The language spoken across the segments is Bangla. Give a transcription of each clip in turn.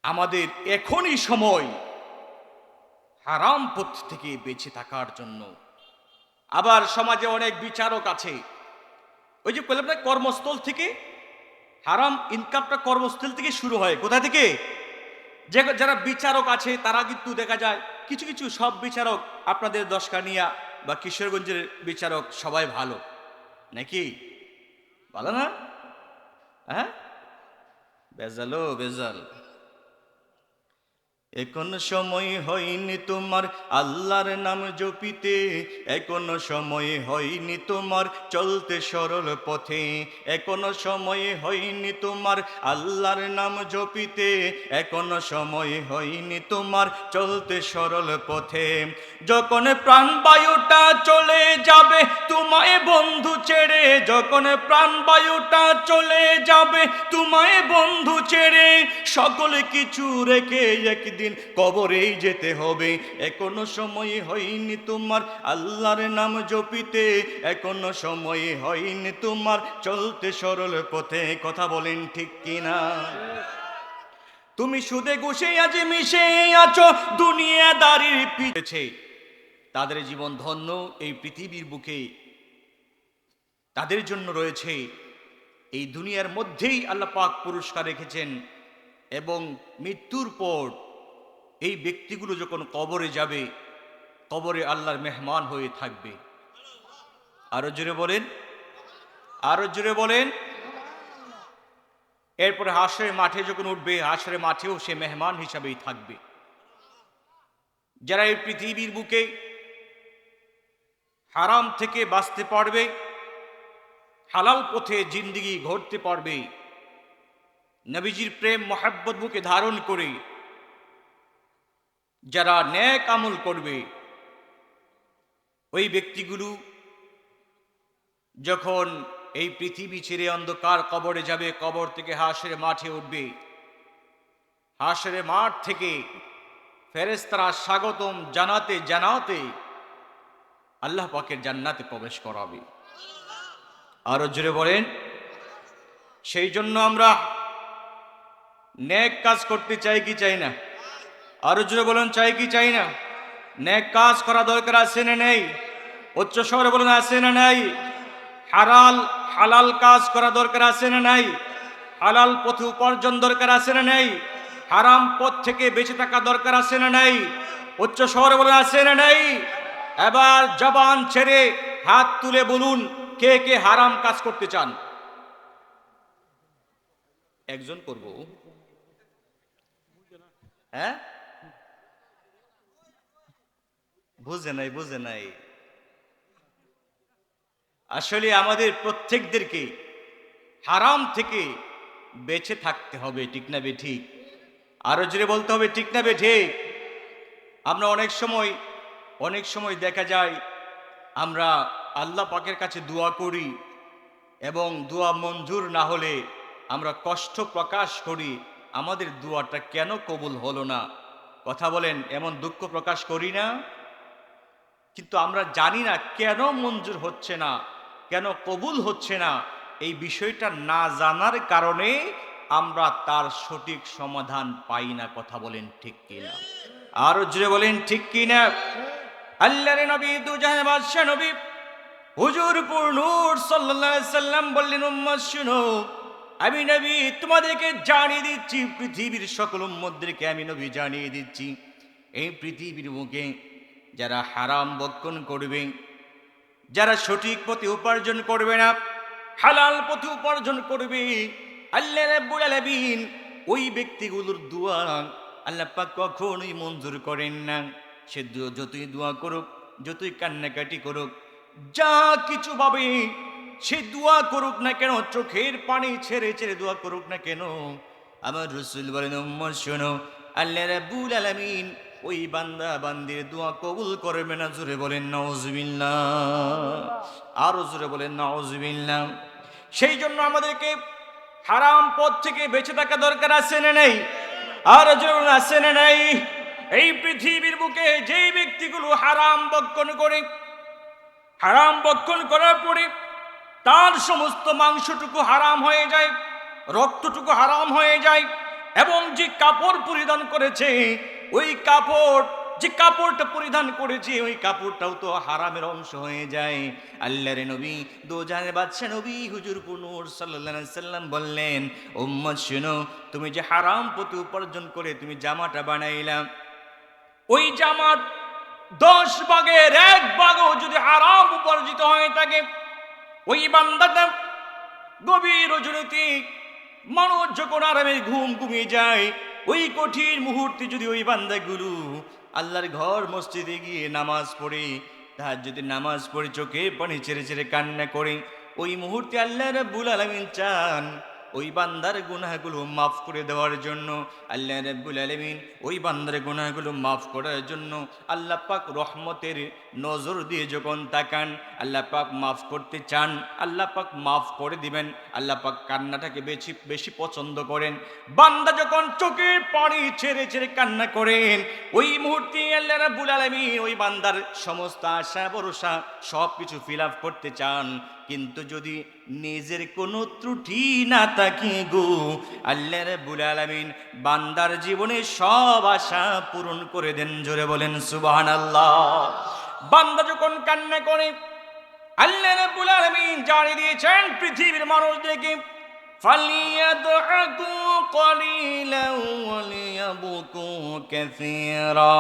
আমাদের এখনই সময় হারাম পথ থেকে বেঁচে থাকার জন্য। আবার সমাজে অনেক বিচারক আছে, ওই যে বললাম না, কর্মস্থল থেকে হারাম ইনকামটা কর্মস্থল থেকে শুরু হয়। কোথা থেকে? যারা বিচারক আছে তারা কিন্তু দেখা যায় কিছু কিছু, সব বিচারক আপনাদের দশকানিয়া বা কিশোরগঞ্জের বিচারক সবাই ভালো নাকি? ভালো না? হ্যাঁ, বেজালো বেজাল। এখনো সময় হয়নি তোমার আল্লাহর নাম জপিতে, এখনো সময় হয়নি তোমার চলতে সরল পথে, এখনো সময় হয়নি তোমার আল্লাহর নাম জপিতে, এখনো সময় হয়নি তোমার চলতে সরল পথে। যখন প্রাণবায়ুটা চলে যাবে তোমায় বন্ধু ছেড়ে, যখন প্রাণবায়ুটা চলে যাবে তোমায় বন্ধু ছেড়ে, সকল কিছু রেখে একদিন কবরেই যেতে হবে। এখনো সময় হয়নি তোমার আল্লাহর নাম জপিতে, এখনো সময় হয়নি তোমার চলতে সরল পথে। কথা বলেন ঠিক কিনা? তুমি সুদে ঘুষে আজ মিশে আছো দুনিয়াদারির পিছে, তাদের জীবন ধন্য এই পৃথিবীর বুকে, তাদের জন্য রয়েছে এই দুনিয়ার মধ্যেই আল্লাহ পাক পুরস্কার রেখেছেন। এবং মৃত্যুর পর এই ব্যক্তিগুলো যখন কবরে যাবে, কবরে আল্লাহর মেহমান হয়ে থাকবে। আরো জোরে বলেন, আরো জোরে বলেন। এরপরে হাসরের মাঠে যখন উঠবে, হাসরের মাঠেও সে মেহমান হিসাবেই থাকবে। যারা এই পৃথিবীর বুকে হারাম থেকে বাঁচতে পারবে, হালাল পথে জিন্দেগি গড়তে পারবে, নবীজির প্রেম মহাব্বত বুকে ধারণ করে যারা নেক আমল করবে, ওই ব্যক্তিগুলো যখন এই পৃথিবী ছেড়ে অন্ধকার কবরে যাবে, কবর থেকে হাসরের মাঠে উঠবে, হাসরের মাঠ থেকে ফেরেশতারা স্বাগতম জানাতে জানাতে আল্লাহ পাকের জান্নাতে প্রবেশ করাবে। আরো জোরে বলেন। সেই জন্য আমরা নেক কাজ করতে চাই কি চাই না? আরো জোরে বলেন, চাই কি চাই না? নেক কাজ করা দরকার আছে না নেই? উচ্চ স্বরে বলেন, আছে না নাই? হালাল কাজ করা দরকার আছে না নাই? হালাল পথে উপার্জন দরকার আছে না নাই? হারাম পথ থেকে বেঁচে থাকা দরকার আছে না নাই? উচ্চ স্বরে বলেন, আছে না নাই? এবার জবান ছেড়ে হাত তুলে বলুন, কে কে হারাম কাজ করতে চান? একজন করব। হ্যাঁ, বুঝে নাই, বুঝে নাই। আসলে আমাদের প্রত্যেকদেরকে হারাম থেকে বেঁচে থাকতে হবে, ঠিক না বে ঠিক? আরো জোরে বলতে হবে, ঠিক না বে ঠিক? আমরা অনেক সময় দেখা যায় আমরা আল্লাহ পাকের কাছে দোয়া করি এবং দোয়া মঞ্জুর না হলে আমরা কষ্ট প্রকাশ করি, আমাদের দোয়াটা কেন কবুল হলো না। কথা বলেন, এমন দুঃখ প্রকাশ করি না? কিন্তু আমরা জানি না কেন মঞ্জুর হচ্ছে না, কেন কবুল হচ্ছে না। এই বিষয়টা না জানার কারণে আমরা তার সঠিক সমাধান পাই না। কথা বলেন ঠিক কিনা? আরো জোরে বলেন, ঠিক কিনা? আল্লাহর নবী দুজাহানের বাদশা নবী হুজুর নূর সাল্লাল্লাহু আলাইহি সাল্লাম বললেন, উম্মত শুনো, আমি নবী তোমাদেরকে জানিয়ে দিচ্ছি, পৃথিবীর সকল উম্মতদেরকে আমি নবী জানিয়ে দিচ্ছি, এই পৃথিবীর বুকে যারা হারাম ভক্ষণ করবে, যারা সঠিক পথে উপার্জন করবে না, হালাল পথে উপার্জন করবে, আল্লাহ রাব্বুল আলামিন ওই ব্যক্তিগুলোর দোয়া আল্লাহ পাক কখনোই মঞ্জুর করেন না। সে যতই দোয়া করুক, যতই কান্নাকাটি করুক, যা কিছু ভাবে সে দোয়া করুক না কেন, চোখের পানি ছেড়ে ছেড়ে দোয়া করুক না কেন, আমার রাসূল বলেন, উম্মত শোনো, আল্লাহ রাব্বুল আলামিন ওই বান্দা বান্দির দোয়া কবুল করবে না। জোরে বলেন নাউজুবিল্লাহ, আরো জোরে বলেন নাউজুবিল্লাহ। সেই জন্য আমাদেরকে হারাম পথ থেকে বেঁচে থাকা দরকার আছে না নাই? আরো জোরে বলেন, আছে না নাই? এই পৃথিবীর বুকে যেই ব্যক্তিগুলো হারাম ভক্ষণ করে, হারাম ভক্ষণ করার পরে তার সমস্ত মাংসটুকু হারাম হয়ে যায়, রক্তটুকু হারাম হয়ে যায়, এবং যে কাপড় পরিধান করেছে ওই কাপড়, যে কাপড়টা পরিধান করেছে ওই কাপড়টাও তো হারামের অংশ হয়ে যায়। আল্লাহর নবী দোজানের বাদশা নবী হুজুর নূর সাল্লাল্লাহু আলাইহি সাল্লাম বললেন, উম্মত শুনো, তুমি যে হারাম পথে উপার্জন করে তুমি জামাটা বানাইলা, ওই জামার 10 ভাগের 1 ভাগও যদি হারাম উপার্জিত হয়ে থাকে, ওই বান্দাটা গভীর রজনীতে মানুষ যখন আরামে ঘুম ঘুমিয়ে যায়, ওই কঠিন মুহূর্তে যদি ওই বান্দাগুলো আল্লাহর ঘর মসজিদে গিয়ে নামাজ পড়ে, তাহাজ্জুদের নামাজ পড়ে চোখে পানি ছেড়ে ছেড়ে কান্না করে, ওই মুহূর্তে আল্লাহ রাব্বুল আলামিন চান ওই বান্দার গুনাহগুলো মাফ করে দেওয়ার জন্য। আল্লাহ রাব্বুল আলামিন ওই বান্দার গুনাহগুলো মাফ করার জন্য আল্লাহ পাক রহমতের নজর দিয়ে যখন তাকান, আল্লাহ পাক মাফ করতে চান, আল্লাহ পাক মাফ করে দিবেন। আল্লাহ পাক কান্নাটাকে বেশি বেশি পছন্দ করেন। বান্দা যখন চোখের পানি ছেড়ে ছেড়ে কান্না করেন, ওই মুহূর্তে আল্লাহ রাব্বুল আলামিন ওই বান্দার সমস্ত আশা ভরসা সব কিছু ফিল আপ করতে চান। কিন্তু যদি নিজের কোনো ত্রুটি না থাকে গো, আল্লাহ রাব্বুল আলামিন বান্দার জীবনে সব আশা পূরণ করে দেন। জোরে বলেন সুবহানাল্লাহ। বান্দা যখন কান্না করে, আল্লাহ রাব্বুল আলামিন জানিয়ে দিয়েছেন পৃথিবীর মানুষদেরকে, ফালিয়াদহাকু কলিলান ওয়ালিয়াবকু কাসীরা।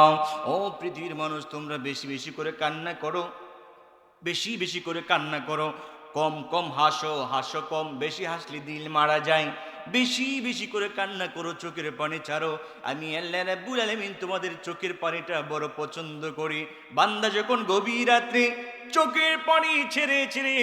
ও পৃথিবীর মানুষ, তোমরা বেশি বেশি করে কান্না করো, বেশি বেশি করে কান্না করো, কম কম হাসো, হাসো কম, বেশি হাসলে দিল মারা যায়। বেশি বেশি করে কান্না করো, চোখের পানি ছাড়ো। আমি আল্লাহ রাব্বুল আলামিন তোমাদের চোখের পানিটা বড় পছন্দ করি। বান্দা যখন গভীর রাত্রে চোখের পানি ছেড়ে ছেড়ে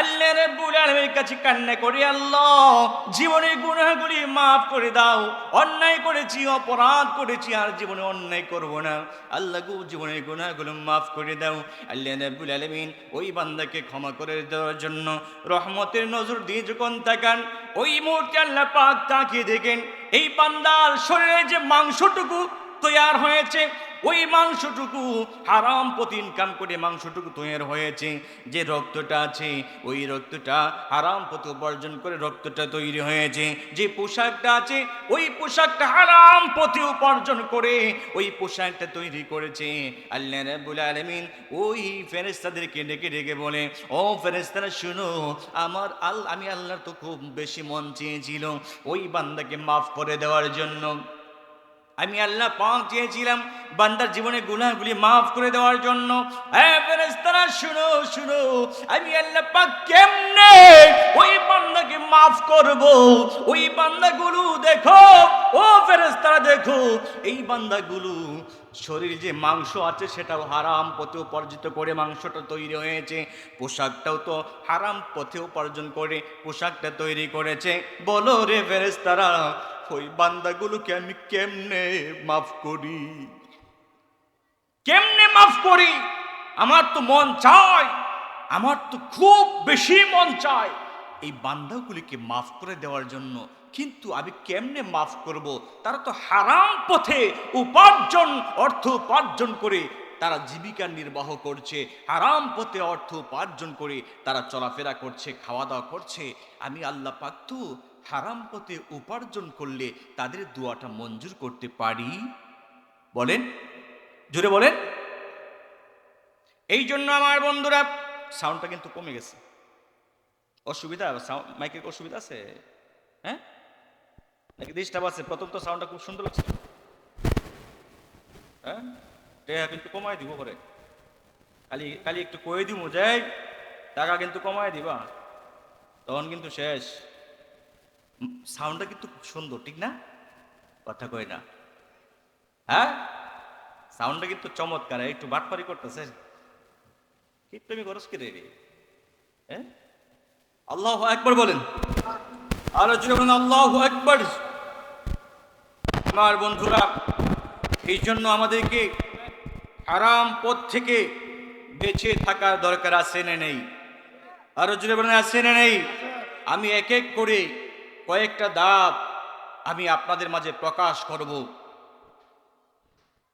আল্লাহ রাব্বুল আলামিনের কাছে কান্না করে, আল্লাহ জীবনের গুনাহগুলি মাফ করে দাও, অন্যায় করেছি, অপরাধ করেছি, আর জীবনে অন্যায় করব না, আল্লাহ গো জীবনের গুনাহগুলো মাফ করে দাও। আল্লাহ রাব্বুল আলামিন ওই বান্দাকে ক্ষমা করে দেওয়ার জন্য রহমতের নজর দিয়ে যখন তাকান, ওই মুহূর্তে আল্লাহ পাক তাকিয়ে দেখেন এই বান্দার শরীরে যে মাংসটুকু তৈয়ার হয়েছে, ওই মাংসটুকু হারাম পথে ইনকাম করে মাংসটুকু তৈরি হয়েছে। যে রক্তটা আছে ওই রক্তটা হারাম পথে উপার্জন করে রক্তটা তৈরি হয়েছে। যে পোশাকটা আছে ওই পোশাকটা হারাম পথে উপার্জন করে ওই পোশাকটা তৈরি করেছে। আল্লাহ রাব্বুল আলামিন ওই ফেরেশতাদেরকে ডেকে ডেকে বলে, ও ফেরেশতারা শুনো, আমি আল্লাহর তো খুব বেশি মন চেয়েছিল ওই বান্দাকে মাফ করে দেওয়ার জন্য। আমি আল্লাহ পাক চেয়েছিলাম বান্দার জীবনে গুনাহগুলি মাফ করে দেওয়ার জন্য। ফেরেশতারা শুনো শুনো, আমি আল্লাহ পাক কেমনে ওই বান্দাকে মাফ করব? ওই বান্দাগুলো দেখো, ও ফেরেশতারা দেখো, এই বান্দাগুলো শরীরে যে মাংস আছে সেটাও হারাম পথে উপার্জিত করে মাংসটা তৈরি হয়েছে, পোশাকটাও তো হারাম পথে উপার্জন করে পোশাকটা তৈরি করেছে। বলো রে ফেরেশতারা, ওই বান্দাগুলোকে আমি কেমনে মাফ করি? কেমনে মাফ করি? আমার তো মন চায়, আমার তো খুব বেশি মন চায় এই বান্দাগুলিকে মাফ করে দেওয়ার জন্য, কিন্তু আমি কেমনে মাফ করব? তারা তো হারাম পথে অর্থ উপার্জন করে তারা জীবিকা নির্বাহ করছে, হারাম পথে অর্থ উপার্জন করে তারা চলাফেরা করছে, খাওয়া দাওয়া করছে। আমি আল্লাহ পাক তো হারাম পথে উপার্জন করলে তাদের দোয়াটা মঞ্জুর করতে পারি? বলেন, জোরে বলেন। এই জন্য আমার বন্ধুরা, সাউন্ডটা কিন্তু কমে গেছে। অসুবিধা, মাইকের অসুবিধা আছে? হ্যাঁ নাকি ডিস্টার্ব আছে? প্রথম তো সাউন্ডটা খুব সুন্দর লাগছে। হ্যাঁ, কিন্তু কমায় দিব করে, খালি খালি একটু কয়ে দিব যে টাকা কিন্তু কমায় দিবা, তখন কিন্তু শেষ। সাউন্ডটা কিন্তু খুব সুন্দর, ঠিক না? কথা কই না? হ্যাঁ, সাউন্ডটা কিন্তু চমৎকার। একটু বাটপারি করতেছে, তুমি খরচ করে রে। হ্যাঁ, আল্লাহু আকবার বলেন, আরো জোরে বলেন আল্লাহু আকবার। আমার বন্ধুরা, এই জন্য আমাদেরকে হারাম পথ থেকে বেঁচে থাকার দরকার আছে না নেই? আরো জোরে বলেন আছে না নেই? আমি এক এক করে কয়েকটা ধাপ আমি আপনাদের মাঝে প্রকাশ করব।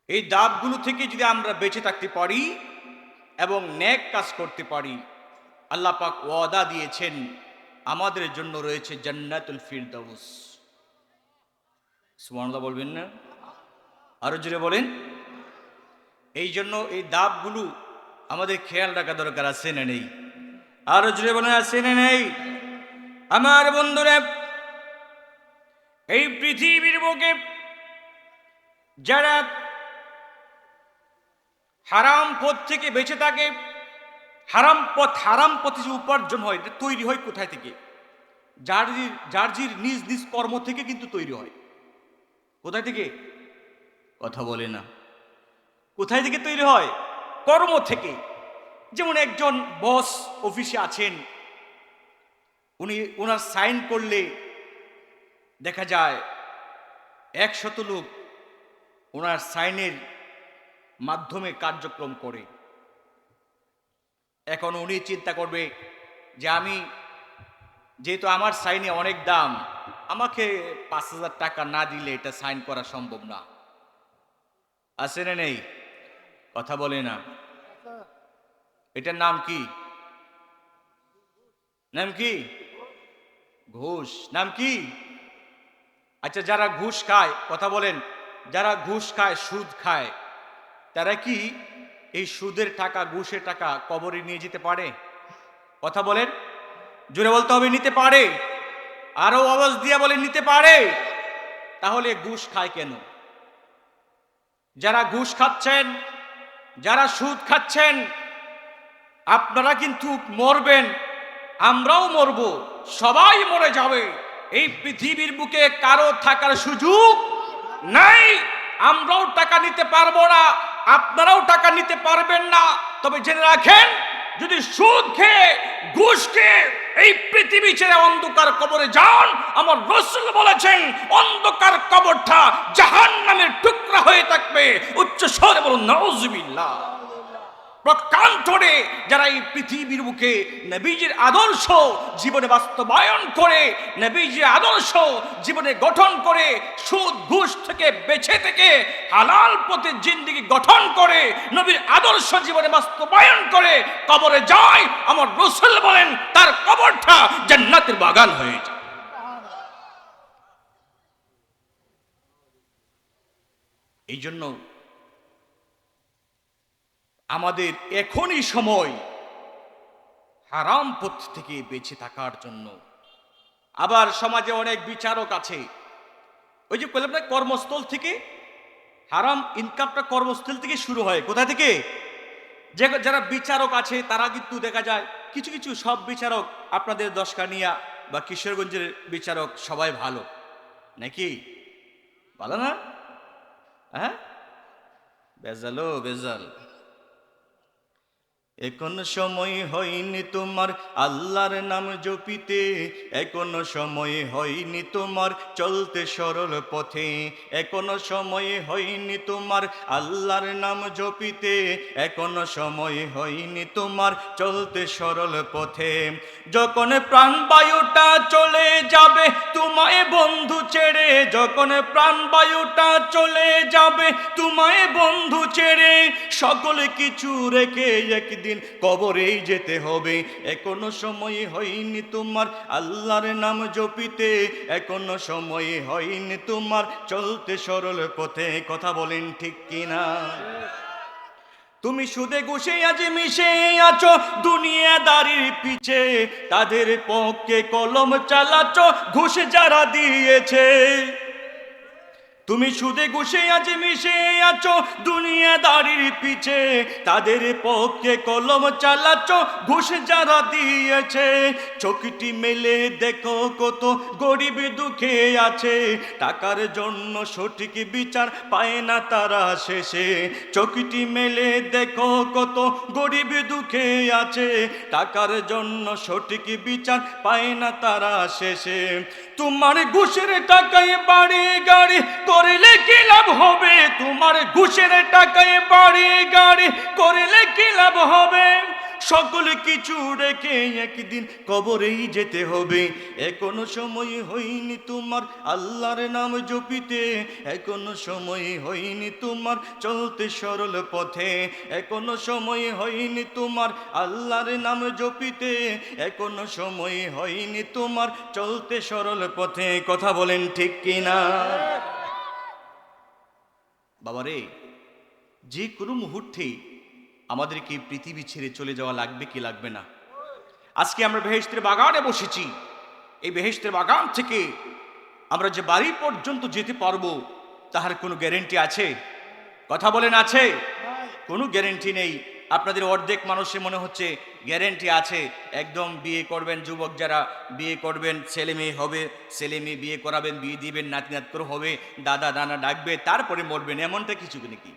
এই ধাপগুলো থেকে যদি আমরা বেঁচে থাকতে পারি এবং নেক কাজ করতে পারি, আল্লাহ পাক ওয়াদা দিয়েছেন আমাদের জন্য রয়েছে জান্নাতুল ফিরদাউস। সুবহানাল্লাহ বলবেন না? আরো জোরে বলেন। এই জন্য এই দাবগুলো আমাদের খেয়াল রাখা দরকার, আছে না নেই? আরো জোরে বলেন, আছে না নেই? আমার বন্ধুরা, এই পৃথিবীর বুকে যারা হারাম পথ থেকে বেঁচে থাকে, হারাম পথে যে উপার্জন হয় এটা তৈরি হয় কোথায় থেকে? যার নিজ নিজ কর্ম থেকে কিন্তু তৈরি হয়। কোথায় থেকে? কথা বলে না। কোথায় থেকে তৈরি হয়? কর্ম থেকে। যেমন একজন বস অফিসে আছেন, ওনার সাইন করলে দেখা যায় 100 লোক ওনার সাইনের মাধ্যমে কার্যক্রম করে। এখন উনি চিন্তা করবে যে আমি যেহেতু আমার সাইনে অনেক দাম, আমাকে 5,000 টাকা না দিলে এটা সাইন করা সম্ভব না। আছে না নেই? কথা বলে না। এটার নাম কি? নাম কি? ঘুষ। নাম কি? আচ্ছা, যারা ঘুষ খায়, কথা বলেন, যারা ঘুষ খায়, সুদ খায়, তারা কি এই সুদের টাকা, ঘুষের টাকা কবরে নিয়ে যেতে পারে? কথা বলেন, জোরে বলতে হবে, নিতে পারে? আরো আওয়াজ দিয়ে বলেন, নিতে পারে? তাহলে ঘুষ খায় কেন? যারা ঘুষ খাচ্ছেন, যারা সুদ খাচ্ছেন, আপনারা কিন্তু মরবেন, আমরাও মরব, সবাই মরে যাবে। এই পৃথিবীর বুকে কারো থাকার সুযোগ নাই। আমরাও টাকা নিতে পারবো না, আপনারাও টাকা নিতে পারবেন না। তবে জেনে রাখেন, যদি সুদ খেয়ে, ঘুষ খেয়ে এই পৃথিবী ছেড়ে অন্ধকার কবরে যান, আমার রাসূল বলেছেন অন্ধকার কবরটা জাহান্নামের টুকরা হয়ে থাকবে। উচ্চ স্বরে বলুন নাউজুবিল্লাহ। প্রকান্তরে যারা এই পৃথিবীর বুকে নবীজির আদর্শ জীবনে বাস্তবায়ন করে, নবীজির আদর্শ জীবনে গঠন করে, সুদ ঘুষ থেকে বেঁচে থেকে হালাল পথে জিন্দেগি গঠন করে, নবীর আদর্শ জীবনে বাস্তবায়ন করে কবরে যায়, আমার রাসূল বলেন তার কবরটা জান্নাতের বাগান হয়ে যায়। এই জন্য আমাদের এখনই সময় হারাম পথ থেকে বেঁচে থাকার জন্য। আবার সমাজে অনেক বিচারক আছে, ওই যে বললাম না, কর্মস্থল থেকে হারাম ইনকামটা কর্মস্থল থেকে শুরু হয়। কোথা থেকে? যারা বিচারক আছে তারা কিন্তু দেখা যায় কিছু কিছু, সব বিচারক আপনাদের দশকানিয়া বা কিশোরগঞ্জের বিচারক সবাই ভালো নাকি? ভালো না? হ্যাঁ, বেজালো বেজাল। এখনো সময় হয়নি তোমার আল্লাহর নাম জপিতে, এখনো সময় হয়নি তোমার চলতে সরল পথে, এখনো সময় হয়নি তোমার আল্লাহর নাম জপিতে, এখনো সময় হয়নি তোমার চলতে সরল পথে। যখন প্রাণবায়ুটা চলে যাবে তোমায় বন্ধু ছেড়ে, যখন প্রাণবায়ুটা চলে যাবে তোমায় বন্ধু ছেড়ে, সকল কিছু রেখে একদিন কবরেই যেতে হবে। এখনো সময় হয়নি তোমার আল্লাহর নাম জপিতে, এখনো সময় হয়নি তোমার চলতে সরল পথে। কথা বলেন ঠিক কিনা? তুমি সুদে ঘুষে আজ মিশে আছো দুনিয়াদারির পিছে, তাদের পক্ষে কলম চালাচ্ছ ঘুষ যারা দিয়েছে। তুমি সুদে ঘুষে আজ মিশে আছো দুনিয়াদারির পিছে, তাদের পক্ষে কলম চালাচ্ছ ঘুষ যারা দিয়েছে। চোখটি মেলে দেখো কত গরিব দুঃখে আছে, টাকার জন্য সঠিক বিচার পায় না তারা শেষে। চোখটি মেলে দেখো কত গরিব দুঃখে আছে, টাকার জন্য সঠিক বিচার পায় না তারা শেষে। তোমার ঘুষের টাকায় বাড়ি গাড়ি করলে কি লাভ হবে? তোমার ঘুষের টাকায় বাড়ি গাড়ি করলে কি লাভ হবে? সকল কিছু রেখে একদিন কবরেই যেতে হবে। এখনো সময় হয়নি তোমার আল্লাহর নাম জপিতে, এখনো সময় হয়নি তোমার চলতে সরল পথে, এখনো সময় হয়নি তোমার আল্লাহর নাম জপিতে, এখনো সময় হয়নি তোমার চলতে সরল পথে। কথা বলেন ঠিক কিনা? বাবারে, যে কোনো মুহূর্তে আমাদেরকে এই পৃথিবী ছেড়ে চলে যাওয়া লাগবে কি লাগবে না? আজকে আমরা বেহেশতের বাগানে বসেছি, এই বেহেশতের বাগান থেকে আমরা যে বাড়ি পর্যন্ত যেতে পারবো তাহার কোনো গ্যারেন্টি আছে? কথা বলেন, আছে? কোনো গ্যারেন্টি নেই। আপনাদের অর্ধেক মানুষের মনে হচ্ছে গ্যারেন্টি আছে, একদম বিয়ে করবেন, যুবক যারা বিয়ে করবেন, ছেলে মেয়ে হবে, ছেলে মেয়ে বিয়ে করাবেন, বিয়ে দিবেন, নাতি নাত করে হবে, দাদা নানা ডাকবে, তারপরে মরবেন, এমনটা কিছু নাকি?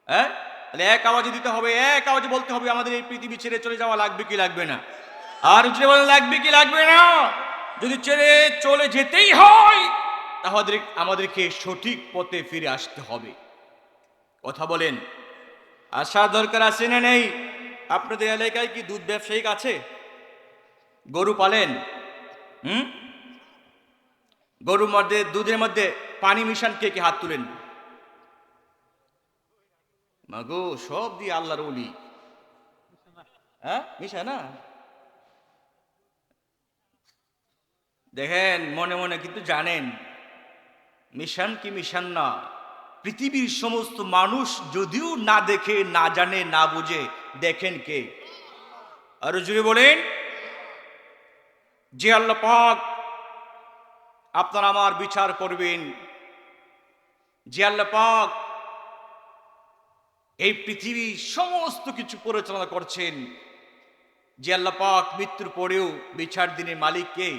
হ্যাঁ, তাহলে এক আওয়াজে দিতে হবে, এক আওয়াজে বলতে হবে আমাদের এই পৃথিবী ছেড়ে চলে যাওয়া লাগবে কি লাগবে না? আর যদি বলেন লাগবে কি লাগবে না, যদি ছেড়ে চলে যেতেই হয় তাহলে আমাদেরকে সঠিক পথে ফিরে আসতে হবে। কথা বলেন, আসার দরকার আছে না নেই? আপনাদের এলাকায় কি দুধ ব্যবসায়িক আছে? গরু পালেন? গরুর মধ্যে, দুধের মধ্যে পানি মিশান কে কে? হাত তুলেন। মাগো, সব দিয়ে আল্লাহর ওলি। হ্যাঁ, মিশা না? দেখেন, মনে মনে কিন্তু জানেন মিশান কি মিশান না। পৃথিবীর সমস্ত মানুষ যদিও না দেখে, না জানে, না বুঝে, দেখেন কে? আরো জুড়ে বলেন, যে আল্লাহ পাক আপনার আমার বিচার করবেন, যে আল্লাহ পাক এই পৃথিবীর সমস্ত কিছু পরিচালনা করছেন, যে আল্লাহ পাক মৃত্যুর পরেও বিচার দিনের মালিক কে?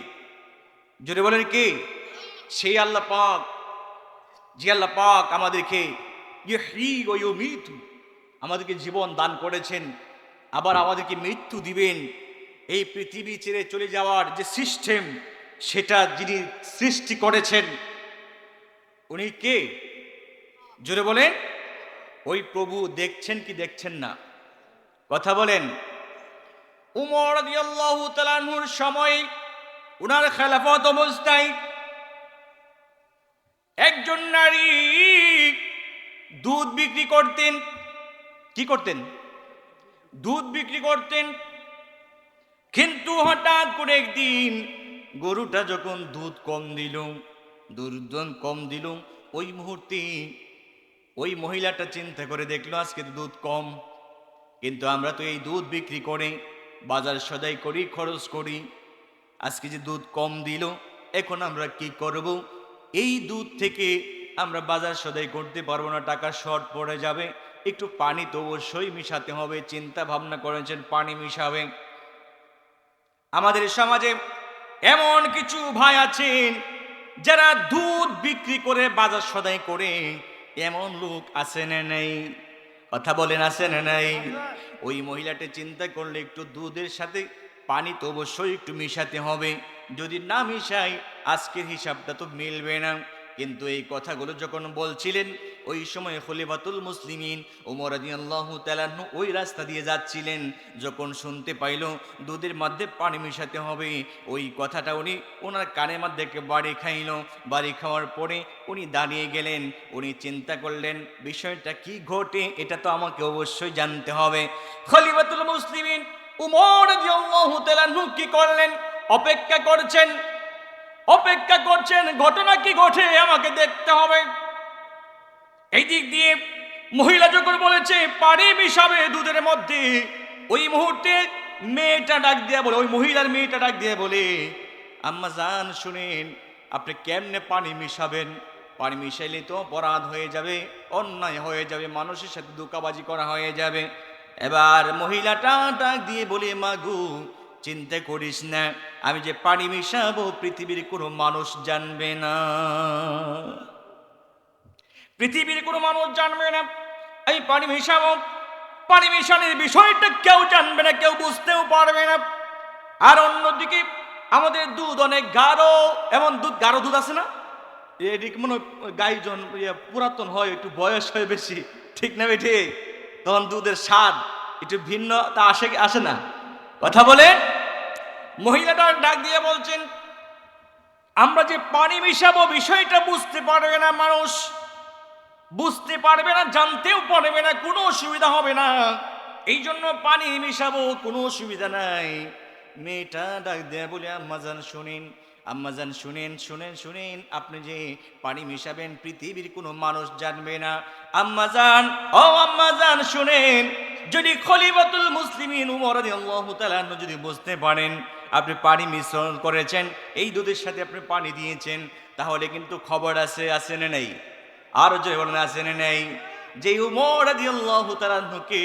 জোরে বলেন কে? সেই আল্লাহ পাক, যে আল্লাহ পাক আমাদেরকে ইহয়ী ওয়া ইউমীতু, আমাদেরকে জীবন দান করেছেন, আবার আমাদেরকে মৃত্যু দিবেন। এই পৃথিবী ছেড়ে চলে যাওয়ার যে সিস্টেম, সেটা যিনি সৃষ্টি করেছেন উনি কে? জোরে বলেন। ওই প্রভু দেখছেন কি দেখছেন না? কথা বলেন। উমর রাদিয়াল্লাহু তাআলা আনহুর সময়, উনার খেলাফত অবস্থায় একজন নারী দুধ বিক্রি করতেন। কি করতেন? দুধ বিক্রি করতেন। কিন্তু হঠাৎ করে একদিন গরুটা যখন দুধ কম দিল, দুধ কম দিল, ওই মুহূর্তে ওই মহিলাটা চিন্তা করে দেখলো আজকে তো দুধ কম, কিন্তু আমরা তো এই দুধ বিক্রি করে বাজার সদাই করি, খরচ করি, আজকে যে দুধ কম দিল, এখন আমরা কি করব? এই দুধ থেকে আমরা বাজার সদাই করতে পারবো না, টাকা শর্ট পড়ে যাবে, একটু পানি তো অবশ্যই মিশাতে হবে। চিন্তা ভাবনা করেছেন পানি মিশাবে। আমাদের সমাজে এমন কিছু ভাই আছেন যারা দুধ বিক্রি করে বাজার সদাই করে, এমন লোক আছে না নেই? কথা বলেন, আছে না নাই? ওই মহিলাটা চিন্তা করলে একটু দুধের সাথে পানি তো অবশ্যই একটু মিশাতে হবে, যদি না মিশাই আজকের হিসাবটা তো মিলবে না। কিন্তু এই কথাগুলো যখন বলছিলেন, ওই সময় খলিফাতুল মুসলিমিন ওমর রাদিয়াল্লাহু তাআলা আনহু ওই রাস্তা দিয়ে যাচ্ছিলেন। যখন শুনতে পাইল দুধের মধ্যে পানি মিশাতে হবে, ওই কথাটা উনি ওনার কানের মধ্যে বাড়ি খাইল। বাড়ি খাওয়ার পরে উনি দাঁড়িয়ে গেলেন। উনি চিন্তা করলেন বিষয়টা কি ঘটে, এটা তো আমাকে অবশ্যই জানতে হবে। খলিফাতুল মুসলিমিন ওমর রাদিয়াল্লাহু তাআলা আনহু কি করলেন? অপেক্ষা করছেন, অপেক্ষা করছেন, ঘটনা কি ঘটে আমাকে দেখতে হবে। এই দিক দিয়ে মহিলা যখন বলেছে পানি মিশাবে দুধের মধ্যে, ওই মুহূর্তে মেয়েটা ডাক দিয়ে বলে, ওই মহিলার মেয়েটা ডাক দিয়ে বলে, আম্মা জান শুনেন, আপনি কেমনে পানি মিশাবেন? পানি মিশাইলে তো অপরাধ হয়ে যাবে, অন্যায় হয়ে যাবে, মানুষের সাথে ধোঁকাবাজি করা হয়ে যাবে। এবার মহিলাটা ডাক দিয়ে বলে, মাগু চিন্তা করিস না, আমি যে পানি মিশাবো পৃথিবীর কোনো মানুষ জানবে না, পৃথিবীর কোনো মানুষ জানবে না। এই পানি মিশাবো, পানি মিশানোর বিষয়টা কেউ জানবে না, কেউ বুঝতেও পারবে না। আর অন্যদিকে আমাদের দুধ অনেক গাঢ়, এমন দুধ, গাঢ় দুধ আছে না, এদিকে মনে গাইজন পুরাতন হয়, একটু বয়স হয় বেশি, ঠিক না বেঠে? তখন দুধের স্বাদ একটু ভিন্ন তা আসে, আসে না? কথা বলে। মহিলাটা ডাক দিয়ে বলছেন, আমরা যে পানি মিশাবো বিষয়টা বুঝতে পারবে না মানুষ, বুঝতে পারবে না, জানতেও পারবে না, কোনো অসুবিধা হবে না, এই জন্য পানি মিশাবো, কোনো অসুবিধা নাই। মেয়েটা ডাক দেয়া বলে, আম্মা জান শুনেন, আম্মাজান শুনেন শুনেন শুনেন, আপনি যে পানি মিশাবেন পৃথিবীর কোনো মানুষ জানবে না। আম্মাজান, ও আম্মাজান শুনেন, যদি খলিফাতুল মুসলিমিন উমর রাদিয়াল্লাহু তাআলা আনহু যদি বুঝতে পারেন আপনি পানি মিশ্রণ করেছেন, এই দুধের সাথে আপনি পানি দিয়েছেন, তাহলে কিন্তু খবর আছে, আছে না নেই? আর যে বলেন আছে না নেই? যে উমর রাদিয়াল্লাহু তাআলা আনহুকে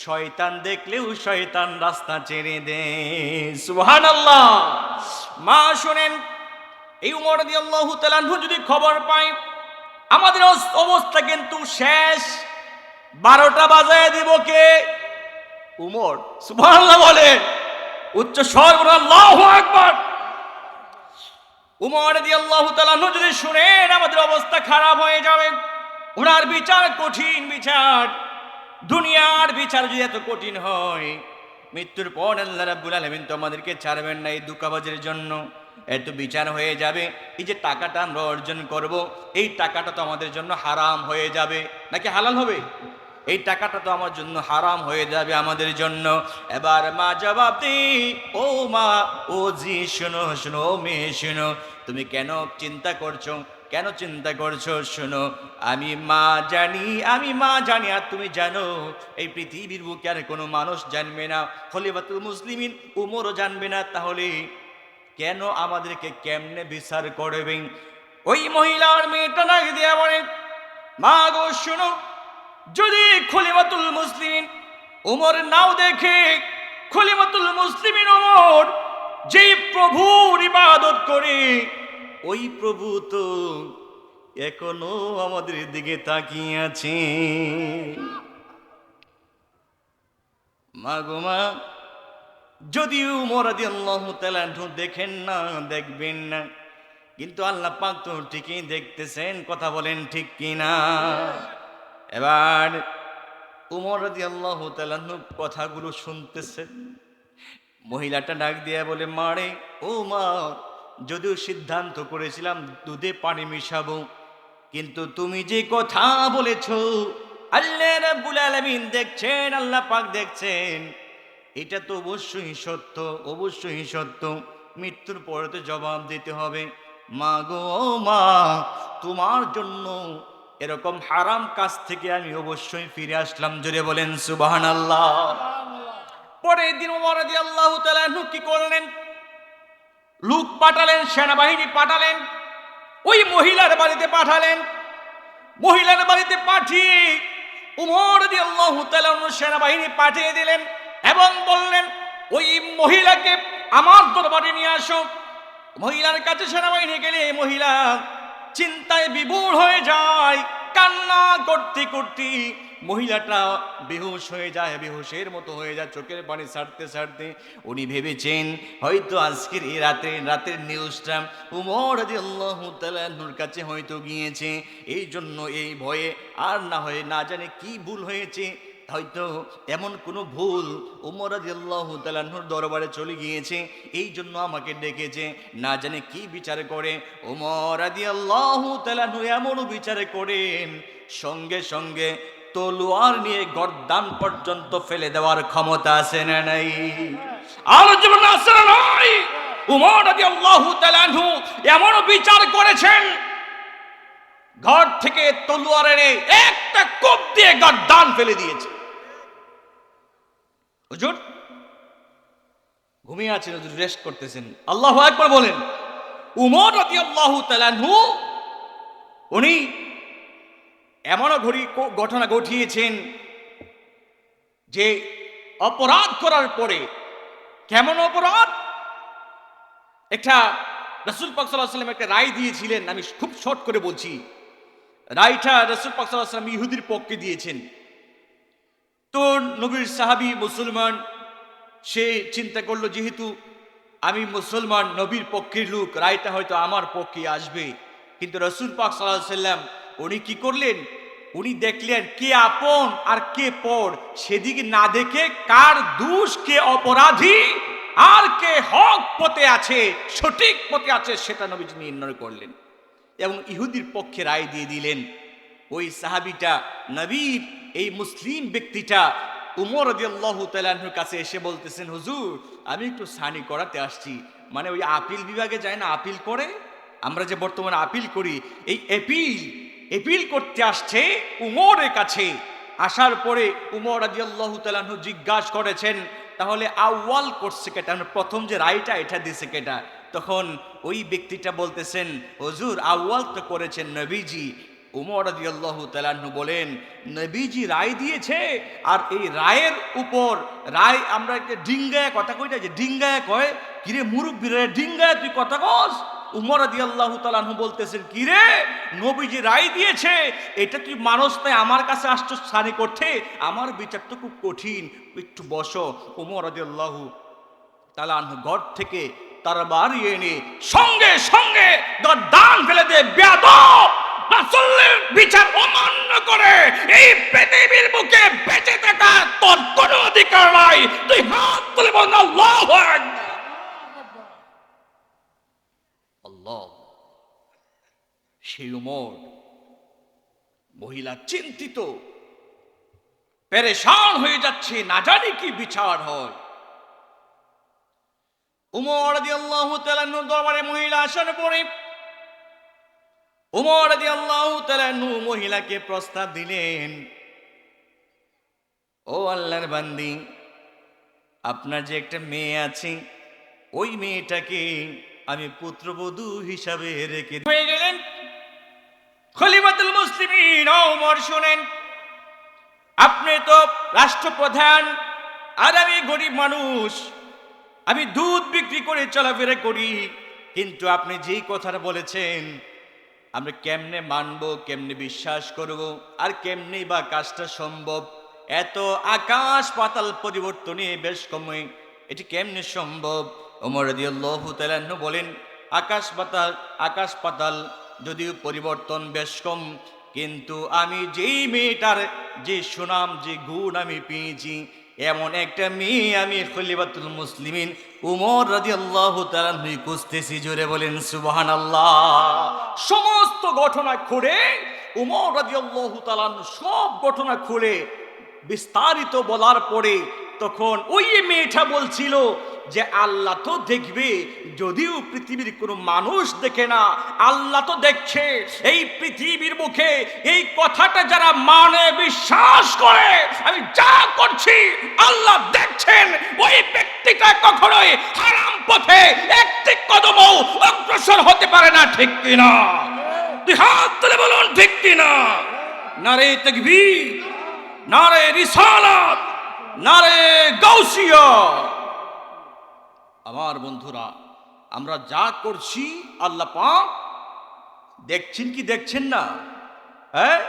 শয়তান দেখলেও শয়তান রাস্তা ছেড়ে দেয়। সুবহানাল্লাহ। মা শুনেন, এই উমর রাদিয়াল্লাহু তাআলা আনহু যদি খবর পায় আমাদের অবস্থা কিন্তু শেষ। 12টা বাজায় দিব কে? উমর। সুবহানাল্লাহ বলেন, উচ্চ স্বর বলুন আল্লাহু আকবার। উমর রাদিয়াল্লাহু তাআলা আনহু যদি শুনেন আমাদের অবস্থা খারাপ হয়ে যাবে, ওনার বিচার কঠিন বিচার। দুনিয়ার বিচার যদি এত কঠিন হয়, মৃত্যুর পর আল্লাহ রাব্বুল আলামিন তো আমাদেরকে ছাড়বেন না এই দুঃখাবাজের জন্য। এত বিচার হয়ে যাবে, এই যে টাকাটা আমরা অর্জন করব, এই টাকাটা তো আমাদের জন্য হারাম হয়ে যাবে নাকি হালাল হবে? এই টাকাটা তো আমার জন্য হারাম হয়ে যাবে আমাদের জন্য। এবার মা জবাব দেই, ও মা, ও জি শোনো শোনো, মেয়ে শোনো, তুমি কেন চিন্তা করছো, কেন চিন্তা করছো? শোনো, আমি মা জানি আর তুমি জানো, এই পৃথিবীর বুকে আর কোনো মানুষ জানবে না, খলিফাতুল মুসলিমিন উমরও জানবে না, তাহলে কেন আমাদেরকে কেমনে বিচার করবেন? ওই মহিলার মেয়েটা নাক দিয়া বলে, মা গো শোনো, যদি খলিফাতুল মুসলিমিন উমর নাও দেখে, খলিফাতুল মুসলিমিন উমর যেই প্রভুর ইবাদত করে, ওই প্রভু তো এখনো আমাদের দিকে তাকিয়ে আছে। মা গো মা, যদি উমর রাদিয়াল্লাহু তাআলা আনহু দেখেন না, দেখবেন না, কিন্তু আল্লাহ পাক তো ঠিকই দেখতেছেন, কথা বলেন ঠিক কিনা? এবার উমর রাদিয়াল্লাহু তাআলা আনহু কথাগুলো শুনতেছেন। মহিলাটা ডাক দিয়ে বলে, মারে, ও মা, যদিও সিদ্ধান্ত করেছিলাম দুধে পানি মিশাবো, কিন্তু তুমি যে কথা বলেছো, আল্লাহ রাব্বুল আলামিন দেখছেন, আল্লাহ পাক দেখছেন, এটা তো অবশ্যই সত্য, অবশ্যই সত্য। মৃত্যুর পরে তো জবাব দিতে হবে। মা গো মা, তোমার জন্য এরকম হারাম কাজ থেকে আমি অবশ্যই ফিরে আসলাম। জোরে বলেন সুবহানাল্লাহ। পরের দিন ওমর রাদিয়াল্লাহু তাআলা আনহু কি করলেন? লোক পাঠালেন, সেনাবাহিনী পাঠালেন, ওই মহিলার বাড়িতে পাঠালেন। মহিলার বাড়িতে পাঠিয়ে ওমর রাদিয়াল্লাহু তাআলা আনহু সেনাবাহিনী পাঠিয়ে দিলেন এবং বললেন, ওই মহিলাকে আমার দরবারে নিয়ে আসো। মহিলার কাছে সেনাবাহিনী গেলে মহিলা চিন্তায় বিভোর হয়ে যায়, কান্না করতে করতে মহিলাটা বেহুশ হয়ে যায়, বেহুশের মতো হয়ে যায়, চোখের পানি ছাড়তে ছাড়তে। উনি ভেবেছেন হয়তো আজকের এই রাতের নিউজটা উমর রাদিয়াল্লাহু তাআলা আনহুর কাছে হয়তো গিয়েছে, এই জন্য এই ভয়ে, আর না হয়ে না জানে কি ভুল হয়েছে, হয়তো এমন কোনো ভুল উমর রাদিয়াল্লাহু তাআলা আনহুর দরবারে চলে গিয়েছে, এই জন্য আমাকে ডেকেছে, না জানে কি বিচার করে। উমর রাদিয়াল্লাহু তাআলা আনহু এমনও বিচার করেন, সঙ্গে সঙ্গে তলোয়ার নিয়ে গর্দান পর্যন্ত ফেলে দেওয়ার ক্ষমতা আছে না নাই? আর জীবন আছে না নাই? উমর রাদিয়াল্লাহু তাআলা আনহু এমনও বিচার করেছেন, ঘর থেকে তলোয়ার এনে একটা কোপ দিয়ে গর্দান ফেলে দিয়েছে। হুজুর ঘুমিয়ে আছেন, হুজুর রেস্ট করতেছেন। আল্লাহু আকবার বলেন। উমর রাদিয়াল্লাহু তাআলা আনহু উনি এমনও ঘটনা ঘটিয়েছেন যে অপরাধ করার পরে, কেমন অপরাধ, একটা রাসূল পাক সাল্লাল্লাহু আলাইহি ওয়াসাল্লাম একটা রায় দিয়েছিলেন, আমি খুব শর্ট করে বলছি। রায়টা রাসূল পাক সাল্লাল্লাহু আলাইহি ওয়াসাল্লাম ইহুদির পক্ষে দিয়েছেন। তো নবীর সাহাবী মুসলমান, সে চিন্তা করলো যেহেতু আমি মুসলমান, নবীর পক্ষের লোক, রায়টা হয়তো আমার পক্ষে আসবে। কিন্তু রাসূল পাক সাল্লাল্লাহু আলাইহি ওয়াসাল্লাম উনি কি করলেন? উনি দেখলেন কে আপন আর কে পর, সেদিকে না দেখে কার দোষ, কে অপরাধী আর কে হক পথে আছে, সঠিক পথে আছে, সেটা নবীজি নির্ণয় করলেন এবং ইহুদির পক্ষে রায় দিয়ে দিলেন। ওই সাহাবীটা, নবীর এই মুসলিম ব্যক্তিটা উমর রাদিয়াল্লাহু তাআলা আনহুর কাছে এসে বলতেছেন, হুজুর আমি একটু সানি করাতে আসছি, মানে ওই আপিল বিভাগে যায় না, আপিল করে, আমরা যে বর্তমানে আপিল করি, এই এপিল করতে আসছে উমরের কাছে। আসার পরে উমর রাদিয়াল্লাহু তাআলা আনহু জিজ্ঞাসা করেছেন, তাহলে আউয়াল করছে কেটা, প্রথম যে রায়টা এটা দিছে কেটা? তখন ওই ব্যক্তিটা বলতেছেন, হুজুর আউয়াল তো করেছেন নবীজি। উমর রাদিয়াল্লাহু তাআলা আনহু বলেন, নবীজি রায় দিয়েছে, আর এই রায়ের উপর রায় আমরা ডিঙ্গায় কথা কইটা, যে ডিঙ্গায় কয়, কিরে মুরব্বী রে, ডিঙ্গায় তুই কথা কস? উমর রাদিয়াল্লাহু তাআলা আনহু বলতেছেন, কিরে নবীজি রায় দিয়েছে, এটা তুই মানুষ তাই আমার কাছে আসছো সানি করতে? আমার বিচার তো খুব কঠিন, একটু বসো। উমর রাদিয়াল্লাহু তাআলা আনহু ঘর থেকে তার বাড়ি এনে সঙ্গে সঙ্গে দান ফেলে দিয়ে, বেয়াদব, রাসূলের বিচার অমান্য করে এই পৃথিবীর বুকে বেঁচে থাকা তোর কোনো অধিকার নাই। তুই হাত তুলে বল আল্লাহু আকবার। আল্লাহ। সেই উমর, মহিলা চিন্তিত, পেরেশান হয়ে যাচ্ছে, না জানি কি বিচার হয়। উমর রাদিয়াল্লাহু তাআলা দরবারে মহিলা আসার পরে উমর রাদিয়াল্লাহু তাআলা মহিলাকে প্রস্তাব দিলেন, ও আল্লাহর বান্দি, আপনার যে একটা মেয়ে আছে, ওই মেয়েটাকে আমি পুত্রবধূ হিসাবে রেখে হয়ে গেলেন খলিফাতুল মুসলিমিন। ওমর শুনেন, আপনি তো রাষ্ট্রপ্রধান, আর আমি গরিব মানুষ, আমি দুধ বিক্রি করে চলাফেরা করি, কিন্তু আপনি যেই কথাটা বলেছেন আমরা কেমনে মানব, কেমনে বিশ্বাস করব, আর কেমনে বা কাজটা সম্ভব? এত আকাশ পাতাল পরিবর্তনে বেশ কমে, এটি কেমনে সম্ভব? ওমর রাদিয়াল্লাহু তাআলা বলেন, আকাশ পাতাল যদিও পরিবর্তন বেশ কম, কিন্তু আমি যেই মেয়েটার যে সুনাম, যে গুণ আমি পেয়েছি, এমন একটা মেয়ে আমি খলিফাতুল মুসলিমিন উমর রাদিয়াল্লাহু তাআলা খুঁজতেছি। জোরে বলেন সুবহানাল্লাহ। সমস্ত ঘটনা খুলে উমর রাদিয়াল্লাহু তাআলা সব ঘটনা খুলে বিস্তারিত বলার পরে তখন ওই মেয়েটা বলছিল যে আল্লাহ তো দেখবে, যদিও পৃথিবীর কোনো মানুষ দেখে না, আল্লাহ তো দেখছে। এই পৃথিবীর মুখে এই কথাটা যারা মানে, বিশ্বাস করে, আমি যা করছি আল্লাহ দেখছেন, ওই ব্যক্তিটা কখনোই হারাম পথে একটি কদমও অগ্রসর হতে পারে না। ঠিক কিনা? তুই হাত তুলে বলুন ঠিক কিনা? নারে তাকবীর, নারে রিসালাত, নারে গাউসিয়া। আমার বন্ধুরা, আমরা যা করছি আল্লাহ পাক দেখছেন কি দেখছেন না? হ্যাঁ।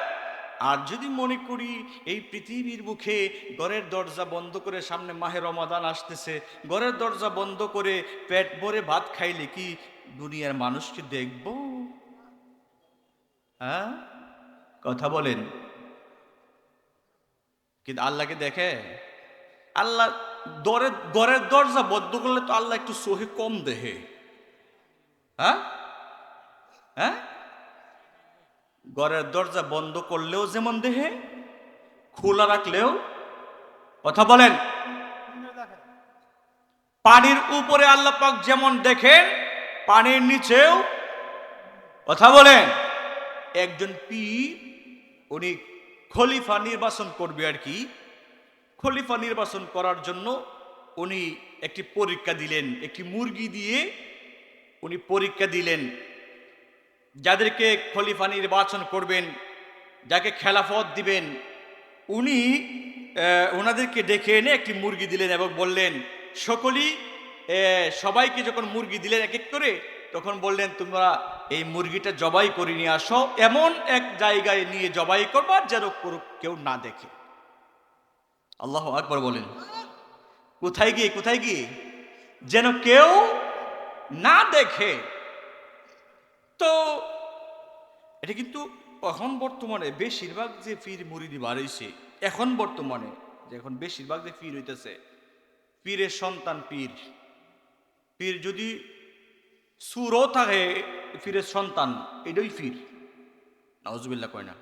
আর যদি মনে করি এই পৃথিবীর মুখে ঘরের দরজা বন্ধ করে, সামনে মাহে রমাদান আসতেছে, ঘরের দরজা বন্ধ করে পেট ভরে ভাত খাইলে কি দুনিয়ার মানুষকে দেখব? হ্যাঁ, কথা বলেন। কিন্তু আল্লাহকে দেখে? আল্লাহ ঘরের দরজা বন্ধ করলে তো আল্লাহ একটু সহি কম দেহে। হ্যাঁ হ্যাঁ, ঘরের দরজা বন্ধ করলেও যেমন দেহে, খোলা রাখলেও, কথা বলেন, পানির উপরে আল্লাহ পাক যেমন দেখেন, পানির নিচেও, কথা বলেন। একজন পীর, উনি খলিফা নির্বাচন করবে আর কি। খলিফা নির্বাচন করার জন্য উনি একটি পরীক্ষা দিলেন, একটি মুরগি দিয়ে উনি পরীক্ষা দিলেন। যাদেরকে খলিফা নির্বাচন করবেন, যাকে খেলাফত দিবেন, উনি ওনাদেরকে ডেকে এনে একটি মুরগি দিলেন এবং বললেন, সবাইকে যখন মুরগি দিলেন এক এক করে, তখন বললেন, তোমরা এই মুরগিটা জবাই করে নিয়ে আসো, এমন এক জায়গায় নিয়ে জবাই করবা যেন কেউ না দেখে। আল্লাহু আকবার বলেন। কোথায় গিয়ে? যেন কেউ না দেখে। তো এটা কিন্তু এখন বর্তমানে বেশিরভাগ যে পীর মুরিদি বাড়াইছে, এখন বর্তমানে যে এখন বেশিরভাগ যে পীর হইতেছে, পীরের সন্তান পীর। পীর যদি সুরও থাকে, পীরের সন্তান, এটাই পীর। নাউজুবিল্লাহ কয় না?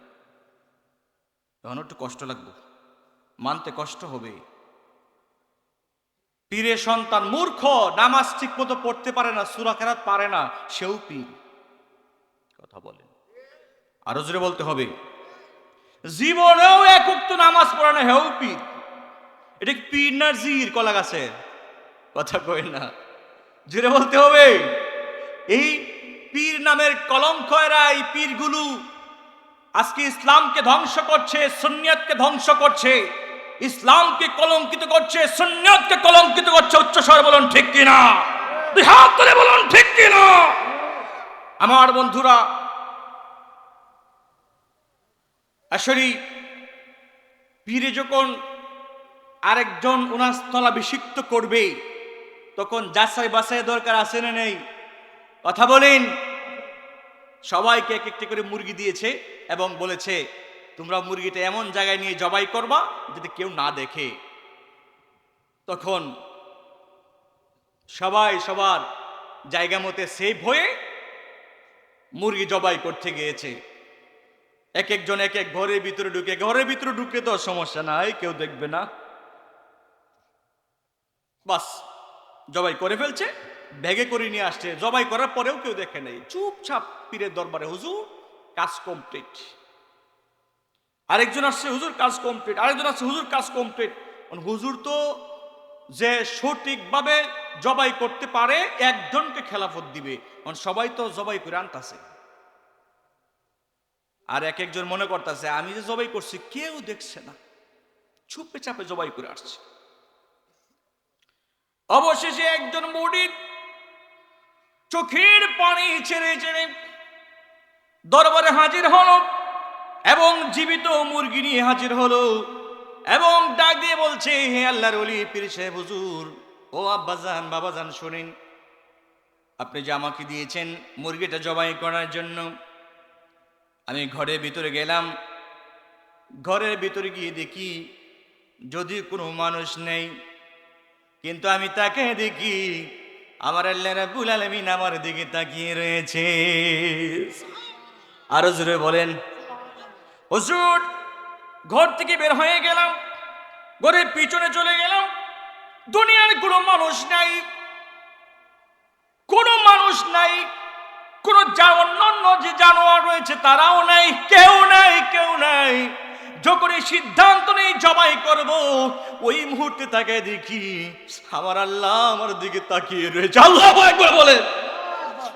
তখন একটু কষ্ট লাগবে, মানতে কষ্ট হবে। পীরের সন্তান মূর্খ, নামাজ ঠিক মতো পড়তে পারে না, সূরা কেরাত পারে না, সেও পীর। কথা বলেন, আরো জোরে বলতে হবে। জীবনেও এক ওয়াক্ত নামাজ পড়ে না, হেও পীর। এটা কি পীর না জির কলা গাছের? কথা কই না, জোরে বলতে হবে। এই পীর নামের কলঙ্ক, এরা, এই পীরগুলো আজকে ইসলামকে ধ্বংস করছে, সুন্নিয়তকে ধ্বংস করছে, ইসলামকে কলঙ্কিত করছে, সুন্নিয়তকে কলঙ্কিত করছে। উচ্চস্বরে বলুন ঠিক কিনা, দুই হাত তুলে বলুন ঠিক কিনা। আমার বন্ধুরা, আসলে পীরে যখন আরেকজন উনার স্থলাভিষিক্ত করবে, তখন যাচাই বাছাই দরকার আছে না নেই? কথা বলেন। সবাইকে এক একটি করে মুরগি দিয়েছে এবং বলেছে, তোমরা মুরগিটা এমন জায়গায় নিয়ে জবাই করবা যাতে কেউ না দেখে। তখন সবাই সবার জায়গা মতে সেভ হয়ে মুরগি জবাই করতে গিয়েছে। এক একজন এক এক ঘরের ভিতরে ঢুকে, ঘরের ভিতরে ঢুকলে তো সমস্যা নাই, কেউ দেখবে না, বাস জবাই করে ফেলছে, ব্যাগে করে নিয়ে আসছে। জবাই করার পরেও কেউ দেখে নেই, চুপচাপ পীরের দরবারে, হুজুর কাজ কমপ্লিট। আরেকজন আসছে, হুজুর কাজ কমপ্লিট। আরেকজন আসছে, হুজুর কাজ কমপ্লিট। হুজুর তো যে সঠিকভাবে জবাই করতে পারে একজনকে খেলাফত দিবে, সবাই তো জবাই করে আনতেছে। আর এক একজন মনে করতেছে আমি যে জবাই করছি কেউ দেখছে না, চুপে চাপে জবাই করে আসছে। অবশেষে একজন মুরিদ চোখের পানি ছেড়ে ছেড়ে দরবারে হাজির হলো এবং জীবিত মুরগি নিয়ে হাজির হলো এবং ডাক দিয়ে বলছে, হে আল্লাহর ওলি পীর সাহেব হুজুর, ও আব্বাজান বাবাজান, শোনেন, আপনি যে আমাকে দিয়েছেন মুরগিটা জবাই করার জন্য, আমি ঘরের ভিতরে গেলাম। ঘরের ভিতরে গিয়ে দেখি যদি কোনো মানুষ নেই, কিন্তু আমি তাকে দেখি আমার আল্লাহ রাব্বুল আলামিন আমার দিকে তাকিয়ে রয়েছে। আরো জোরে বলেন। হুজুর ঘর থেকে বের হয়ে গেলাম, ঘরের পিছনে চলে গেলাম, দুনিয়ার কোনো মানুষ নাই, কোনো মানুষ নাই, কোনো অন্যান্য যে জানোয়ার রয়েছে তারাও নাই, কেউ নাই, কেউ নাই। যখন এই সিদ্ধান্ত নেই জবাই করব, ওই মুহূর্তে তাকে দেখি আমার আল্লাহ আমার দিকে তাকিয়ে রয়েছে। আল্লাহু আকবার বলেন।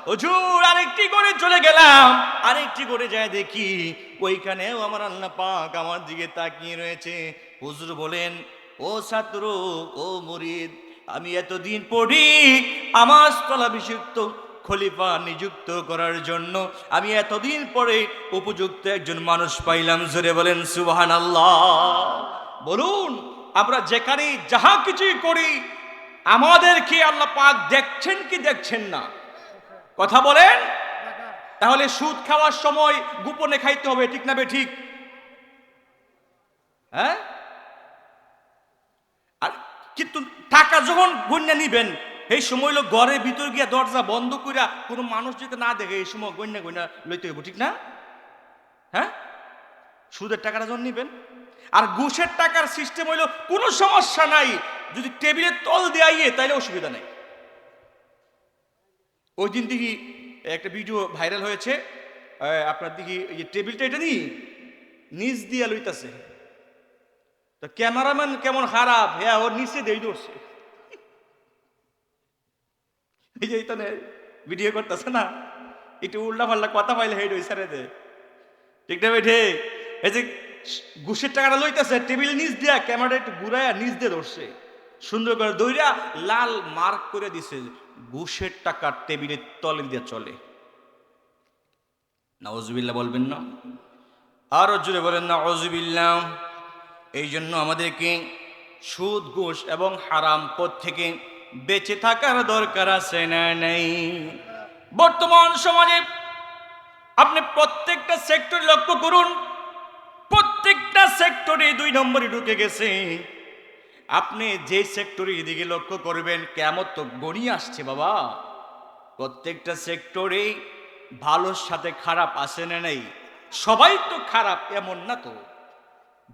হুজুর আরেকটি করে চলে গেলাম, আরেকটি করে যায় দেখি ওইখানেও আমার আল্লাহ পাক আমার দিকে তাকিয়ে রয়েছে। হুজুর বলেন, ও ছাত্র, ও মুরিদ, আমি এতদিন পড়ি আমার স্থলাভিষিক্ত খলিফা নিযুক্ত করার জন্য, আমি এতদিন পরে উপযুক্ত একজন মানুষ পাইলাম। জোরে বলেন সুবহানাল্লাহ। বলুন, আমরা যেখানে যাহা কিছুই করি আমাদেরকে আল্লাহ পাক দেখছেন কি দেখছেন না? কথা বলেন। তাহলে সুদ খাওয়ার সময় গোপনে খাইতে হবে, ঠিক না ঠিক? হ্যাঁ, আর কিন্তু টাকা যখন গণ্যা নিবেন এই সময় হলো ঘরের ভিতর গিয়া দরজা বন্ধ কইরা কোনো মানুষ যদি না দেখে, এই সময় গণ্যা গণ্যা লইতে হইব, ঠিক না? হ্যাঁ, সুদের টাকাটা যখন নিবেন। আর ঘুষের টাকার সিস্টেম হইলো কোনো সমস্যা নাই, যদি টেবিলের তল দেয়াইয়ে তাইলে অসুবিধা নাই। ওই দিন দেখি একটা ভিডিও ভাইরাল হয়েছে, আপনার দেখি এই টেবিলটা এটা নি নিচ দিয়া লইতাছে, তো ক্যামেরাম্যান কেমন খারাপ, হ্যাঁ ওর নিচে দেই ধরছে, এই যে তো ভিডিও করতেছে না, একটু উল্টা পাল্টা কথা পাইলে হেড ওই সারে দে, ঠিক না বেঠে? এই যে ঘুষের টাকাটা লইতেছে, টেবিল নিচ দিয়া ক্যামেরাটা একটু ঘুরাইয়া নিচ দিয়ে ধরছে, সুন্দর করে দইরা লাল মার্ক করে দিছে, ঘুষের টাকা টেবিলের তলে দিয়ে চলে। নাউজুবিল্লাহ বলবেন না? আরো জোরে বলেন নাউজুবিল্লাহ। এই জন্য আমাদেরকে সুদ ঘুষ এবং হারাম পথ থেকে বেঁচে থাকার দরকার আছে না নেই? বর্তমান সমাজে আপনি প্রত্যেকটা সেক্টরে লক্ষ্য করুন, প্রত্যেকটা সেক্টরে 2 নম্বরে ঢুকে গেছে। আপনি যে সেক্টরে এদিকে লক্ষ্য করবেন, কিয়ামত তো গড়িয়ে আসছে বাবা। প্রত্যেকটা সেক্টরে ভালোর সাথে খারাপ আছে না নেই? সবাই তো খারাপ এমন না, তো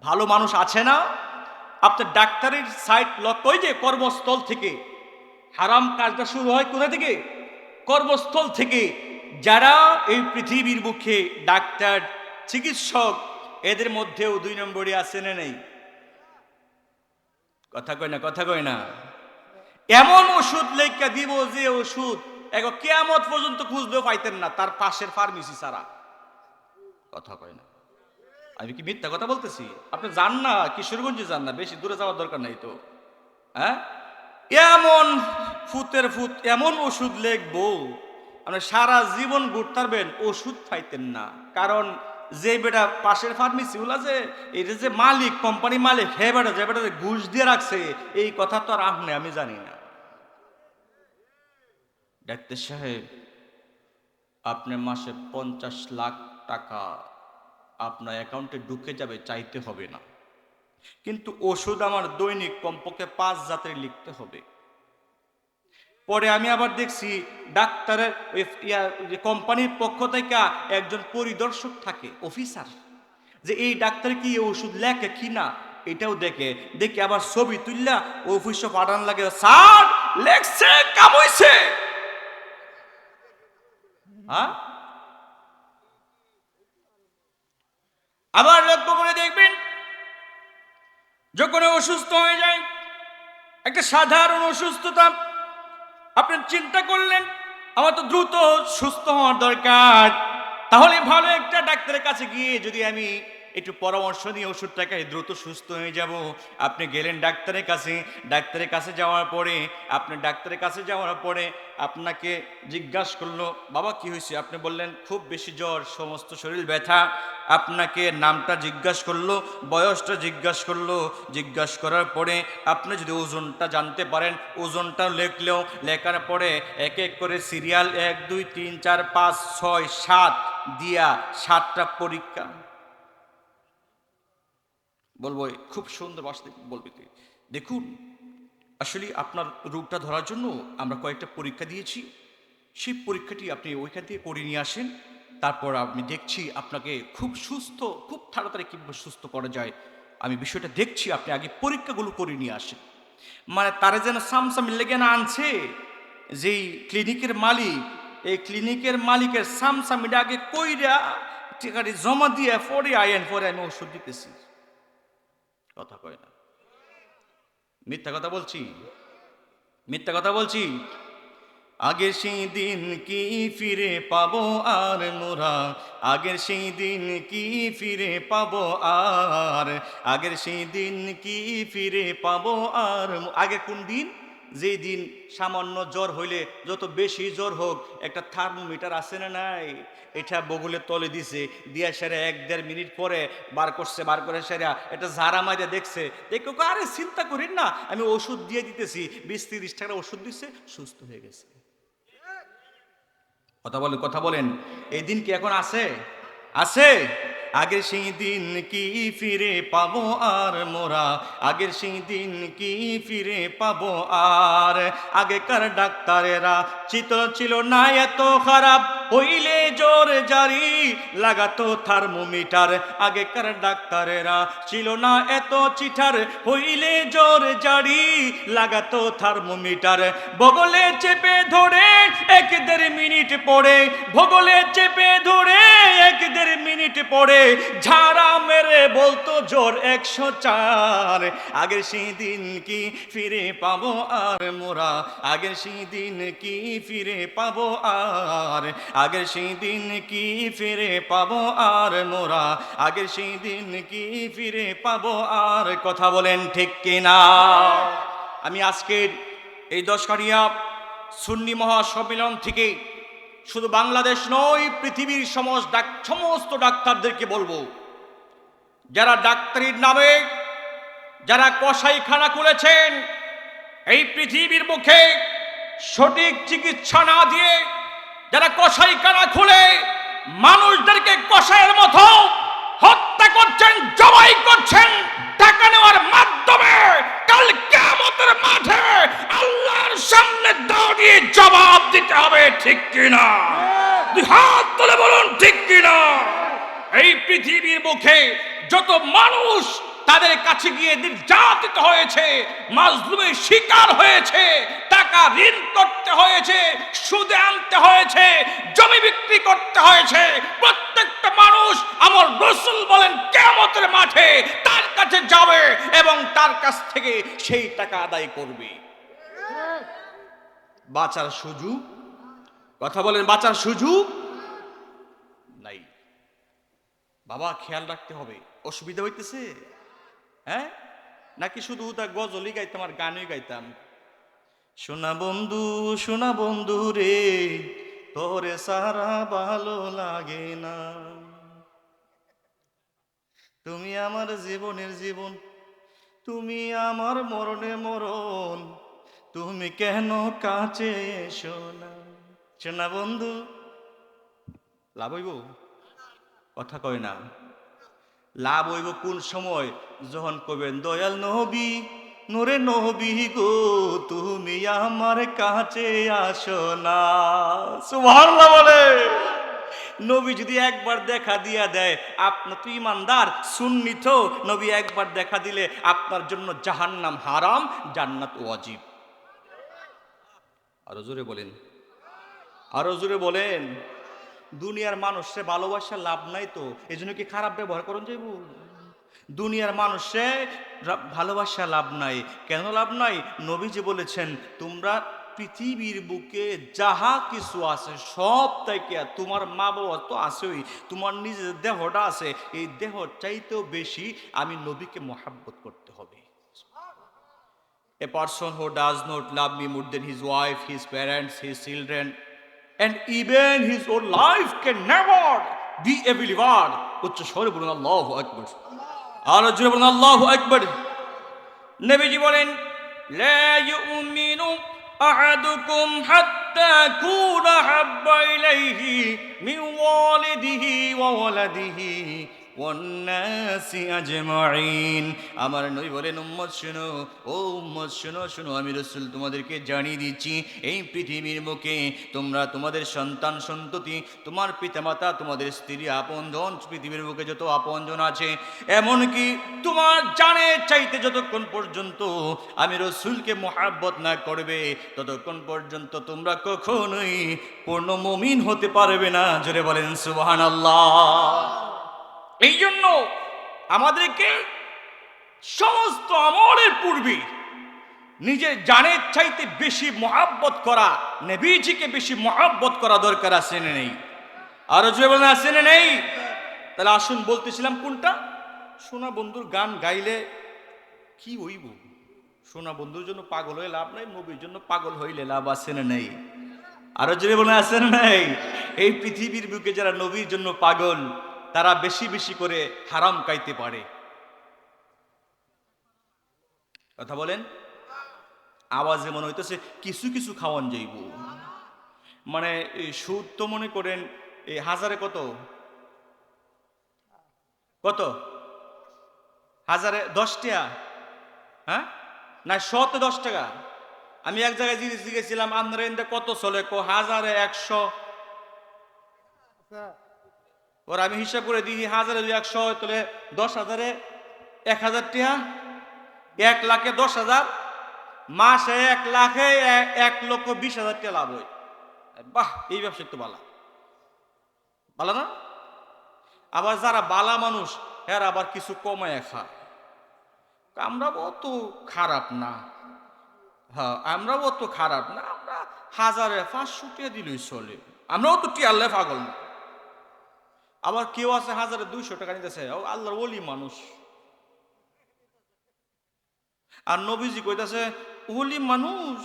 ভালো মানুষ আছে না? আপনার ডাক্তারের সাইট লক্ষ্য, ওই যে কর্মস্থল থেকে হারাম কাজটা শুরু হয় কোথা থেকে? কর্মস্থল থেকে। যারা এই পৃথিবীর মুখে ডাক্তার, চিকিৎসক, এদের মধ্যেও 2 নম্বরে আছে না নেই? কথা কয় না, কথা কয় না। এমন ওষুধ লেখা দিব যে ওষুধ এখন কিয়ামত পর্যন্ত খুঁজলেও পাইতেন না তার পাশের ফার্মেসি ছাড়া। কথা কয় না। আমি কি মিথ্যা কথা বলতেছি? আপনি যান না, কিশোরগঞ্জে যান না, বেশি দূরে যাওয়ার দরকার নাই তো। হ্যাঁ, এমন ফুতের ফুত এমন ওষুধ লিখবো আপনি সারা জীবন ঘুরতে পারবেন, ওষুধ পাইতেন না। কারণ যে বেটা পাশের ফার্মেসি গুলা যে এটা যে মালিক, কোম্পানি মালিক, হে বেটা যে বেটা ঘুষ দিয়ে রাখছে, এই কথা তো আর আমি জানি না। ডাক্তার সাহেব, আপনার মাসে 50 লাখ টাকা আপনার অ্যাকাউন্টে ঢুকে যাবে, চাইতে হবে না, কিন্তু ওষুধ আমার দৈনিক কমপক্ষে 5 জাতের লিখতে হবে। পরে আমি আবার দেখছি ডাক্তারের কোম্পানির পক্ষ থেকে একজন পরিদর্শক থাকে, অফিসার, যে এই ডাক্তার কি এই ওষুধ লেখে কিনা এটাও দেখে। দেখে আবার ছবি তুললা অফিসে পাঠান লাগে, স্যার লেখছে, কাম হইছে। হ্যাঁ, আবার লক্ষ্য করে দেখবেন যখন অসুস্থ হয়ে যায়, একটা সাধারণ অসুস্থতা, আপনি চিন্তা করলেন আমার তো দ্রুত সুস্থ হওয়ার দরকার, তাহলে ভালো একটা ডাক্তারের কাছে গিয়ে যদি আমি একটু পরামর্শ নিয়ে ওষুধটাকে দ্রুত সুস্থ হয়ে যাব। আপনি গেলেন ডাক্তারের কাছে, ডাক্তারের কাছে যাওয়ার পরে আপনাকে জিজ্ঞাসা করলো, বাবা কি হয়েছে? আপনি বললেন খুব বেশি জ্বর, সমস্ত শরীর ব্যথা। আপনাকে নামটা জিজ্ঞাসা করলো, বয়সটা জিজ্ঞাসা করলো, জিজ্ঞাসা করার পরে আপনি যদি ওজনটা জানতে পারেন, ওজনটা লেখলেও, লেখার পরে এক এক করে সিরিয়াল 1 2 3 4 5 6 7 দিয়া 7টা পরীক্ষা বলবো, খুব সুন্দর বাসতে বলবি তুই। দেখুন, আসলে আপনার রোগটা ধরার জন্য আমরা কয়েকটা পরীক্ষা দিয়েছি, সেই পরীক্ষাটি আপনি ওইখান থেকে করে নিয়ে আসেন, তারপর আমি দেখছি আপনাকে খুব সুস্থ, খুব তাড়াতাড়ি কীভাবে সুস্থ করা যায় আমি বিষয়টা দেখছি, আপনি আগে পরীক্ষাগুলো করে নিয়ে আসেন। মানে তারা যেন সামসামি লেগে না আনছে, যেই ক্লিনিকের মালিক, এই ক্লিনিকের মালিকের সামসামিটা আগে কইরা টিকাটি জমা দিয়ে পরে আইন, পরে আমি ওষুধ দিতেছি। কথা কয় না, মিথ্যা কথা বলছি, মিথ্যা কথা বলছি। আগের সেই দিন কি ফিরে পাবো আর মোরা, আগের সেই দিন কি ফিরে পাবো আর, আগের সেই দিন কি ফিরে পাবো আর। আগে কোন দিন? যেই দিন সামান্য জ্বর হইলে, যত বেশি জ্বর হোক, একটা থার্মোমিটার আছে না নাই, এটা বগলের তলে দিছে, দিয়া সেরে 1-1.5 মিনিট পরে বার করছে, বার করে সেরা এটা ঝাড়া মাইরে দেখছে, দেখো আরে চিন্তা করিন না, আমি ওষুধ দিয়ে দিতেছি, 20-30 টাকা ওষুধ দিচ্ছে, সুস্থ হয়ে গেছে। কথা বলেন, এই দিন কি এখন আছে? আছে? আগের সেই দিন কি ফিরে পাবো আর মোরা, আগের সেই দিন কি ফিরে পাবো আর। আগেকার ডাক্তারেরা চিত্র ছিল না এত খারাপ, হইলে জোর জারি লাগাতো থার্মোমিটার। আগেকার ডাক্তারেরা ছিল না এত চিঠার, হইলে জোর জারি লাগাতো থার্মোমিটার। বগলে চেপে ধরে 1-1.5 মিনিট পরে, বগলে চেপে ধরে 1-1.5 মিনিট পরে ঝাড়া মেরে বলতো জ্বর 104। আগের সেই দিন কি ফিরে পাবো আর মোরা, আগের সেই দিন কি ফিরে পাবো আর, আগের সেই দিন কি ফিরে পাবো আর মোরা, আগের সেই দিন কি ফিরে পাবো আর। কথা বলেন ঠিক কিনা? আমি আজকের এই 10 কাঠিয়া সুন্নি মহাসম্মেলন থেকে শুধু বাংলাদেশ নয়, পৃথিবীর সমস্ত ডাক্তারদেরকে বলবো, যারা ডাক্তারির নামে যারা কসাইখানা খুলেছেন, এই পৃথিবীর মুখে সঠিক চিকিৎসা না দিয়ে যারা কসাইখানা খুলে মানুষদেরকে কসাইয়ের মতো হত্যা করছেন, জবাই করছেন টাকা নেওয়ার মাধ্যমে, কাল কিয়ামতের মাঠে আল্লাহর সামনে দাঁড়িয়ে জবাব দিতে হবে, ঠিক কিনা? দুই হাত তুলে বলুন ঠিক কিনা? এই পৃথিবীর মুখে যত মানুষ তাদের কাছে গিয়ে নির্যাতিত হয়েছে, মাজলুমের শিকার হয়েছে, টাকা ঋণ করতে হয়েছে, সুদে আনতে হয়েছে, জমি বিক্রি করতে হয়েছে। প্রত্যেকটা মানুষ আমার রাসূল বলেন কিয়ামতের মাঠে তার কাছে যাবে এবং তার কাছ থেকে সেই টাকা আদায় করবে। বাঁচার সুযোগ, কথা বলেন, বাঁচার সুযোগ নাই। বাবা খেয়াল রাখতে হবে। অসুবিধা হইতেছে? হ্যাঁ, নাকি শুধু তা গজলই গাইতাম আর গানই গাইতাম? সোনা বন্ধু রে, তোরে সারা ভালো লাগে না, তুমি আমার জীবনের জীবন, তুমি আমার মরণে মরণ, তুমি কেন কাছে এসো না। সোনা বন্ধু, লাভ হইব? কথা কয় না। লাভ হইব কোন সময়? যখন কইবেন দয়াল নবী, নূরে নবী গো, তুমি আমার কাছে আসো না। সুবহানাল্লাহ বলে। নবী যদি একবার দেখা দিয়া দেয়, আপনি তো ইমানদার সুন্নি তো, নবী একবার দেখা দিলে আপনার জন্য জাহান্নাম হারাম, জান্নাত ওয়াজিব। আরো জোরে বলেন, আরো জোরে বলেন। দুনিয়ার মানুষে ভালোবাসা লাভ নাই তো, এই জন্য কি খারাপ ব্যবহার করুন যাইব? দুনিয়ার মানুষে ভালোবাসা লাভ নাই। কেন লাভ নাই? নবীজি বলেছেন, তোমরা পৃথিবীর বুকে যাহা কিছু আছে সব থেকে, তোমার মা বাবা তো আছেই, তোমার নিজের দেহটা আছে, এই দেহ চাইতেও বেশি আমি নবীকে মহাব্বত করতে হবে। A person who does not love me more than his wife, his parents, his children, and even his own life can never be a believer. উচ্চ স্বরে বলুন আল্লাহু আকবার। আর জোরে বলুন আল্লাহু আকবার। নবীজি বলেন, লা ইউমিনু আহাদুকুম হাত্তা কুনা হাব্বা ইলাইহি মিন ওয়ালিদিহি ওয়া ওয়ালাদিহি ওয়ান নাসি আজমাইন। আমার নবী বলেন, উম্মত শুনো, ও উম্মত শুনো, শুনো, আমি রাসূল তোমাদেরকে জানিয়ে দিচ্ছি, এই পৃথিবীর মুখে তোমরা তোমাদের সন্তান সন্ততি, তোমার পিতামাতা, তোমাদের স্ত্রী, আপনজন, পৃথিবীর বুকে যত আপনজন আছে, এমনকি তোমার জানের চাইতে যতক্ষণ পর্যন্ত আমি রাসূলকে মহাব্বত না করবে, ততক্ষণ পর্যন্ত তোমরা কখনোই পূর্ণ মুমিন হতে পারবে না। জোরে বলেন সুবহানাল্লাহ। এই জন্য আমাদেরকে সমস্ত আমলের পূর্বে নিজের জানের চাইতে বেশি মহাব্বত করা, নবীজিকে বেশি মহাব্বত করা দরকার আছে না নেই? আরো জোরে বলেন, আছে না নেই? তাহলে আসুন, বলতেছিলাম কোনটা? সোনা বন্ধুর গান গাইলে কি হইব? সোনা বন্ধুর জন্য পাগল হয়ে লাভ নাই, নবীর জন্য পাগল হইলে লাভ আছে না নেই? আরো জোরে বলেন, আছে না নেই? এই পৃথিবীর বুকে যারা নবীর জন্য পাগল, তারা বেশি বেশি করে হারাম খাইতে পারে। কথা বলেন। আওয়াজে মনে হইতেছে কিছু কিছু খাওয়ান যাইব। মানে এই সুদ তো মনে করেন এই হাজারে কত কত হাজারে 10 টাকা, হ্যাঁ না 10 টাকা। আমি এক জায়গায় জিজ্ঞেসছিলাম, আপনারা এনতে কত চলে? হাজারে 100। ওর আমি হিসাব করে দিই, হাজারে 100 তাহলে 10,000-এ 1,000 টাকা, 1 লাখে 10,000, মাসে 1 লাখে 1,20,000 টাকা লাভ হয়। বাহ, এই ব্যবসা একটু বালা বালা না? আবার যারা বালা মানুষ, এরা আবার কিছু কমায় খায়। আমরা অত খারাপ না, হ্যাঁ আমরা অত খারাপ না, আমরা হাজারে 500 টাকা দিলেই চলে, আমরাও তো টিয়াল্লে পাগল না। আবার কেউ আছে হাজারে 200 টাকা নিতেছে, ও আল্লাহর ওলি মানুষ। আর নবীজি কইতাছে, ওলি মানুষ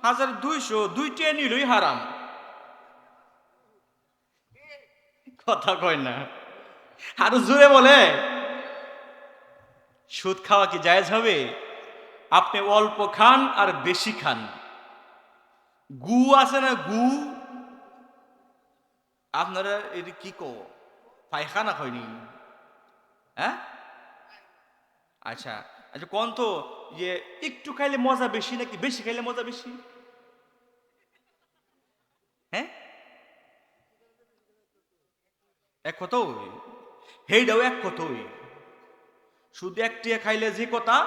হাজারে 200, 2 টাকা নিলেই হারাম। কথা কয় না। আরো জোরে বলে, সুদ খাওয়া কি জায়েজ হবে? আপনি অল্প খান আর বেশি খান। গু আছে না, গু, আপনারা এটি কি কো, পায়খানা হয়নি? হ্যাঁ, আচ্ছা আচ্ছা, কোন তো যে একটু খাইলে মজা বেশি নাকি বেশি খাইলে মজা বেশি? হ্যাঁ, এক কথাও, হেইটাও এক কথাই। শুধু 1 টাকা খাইলে যে কথা,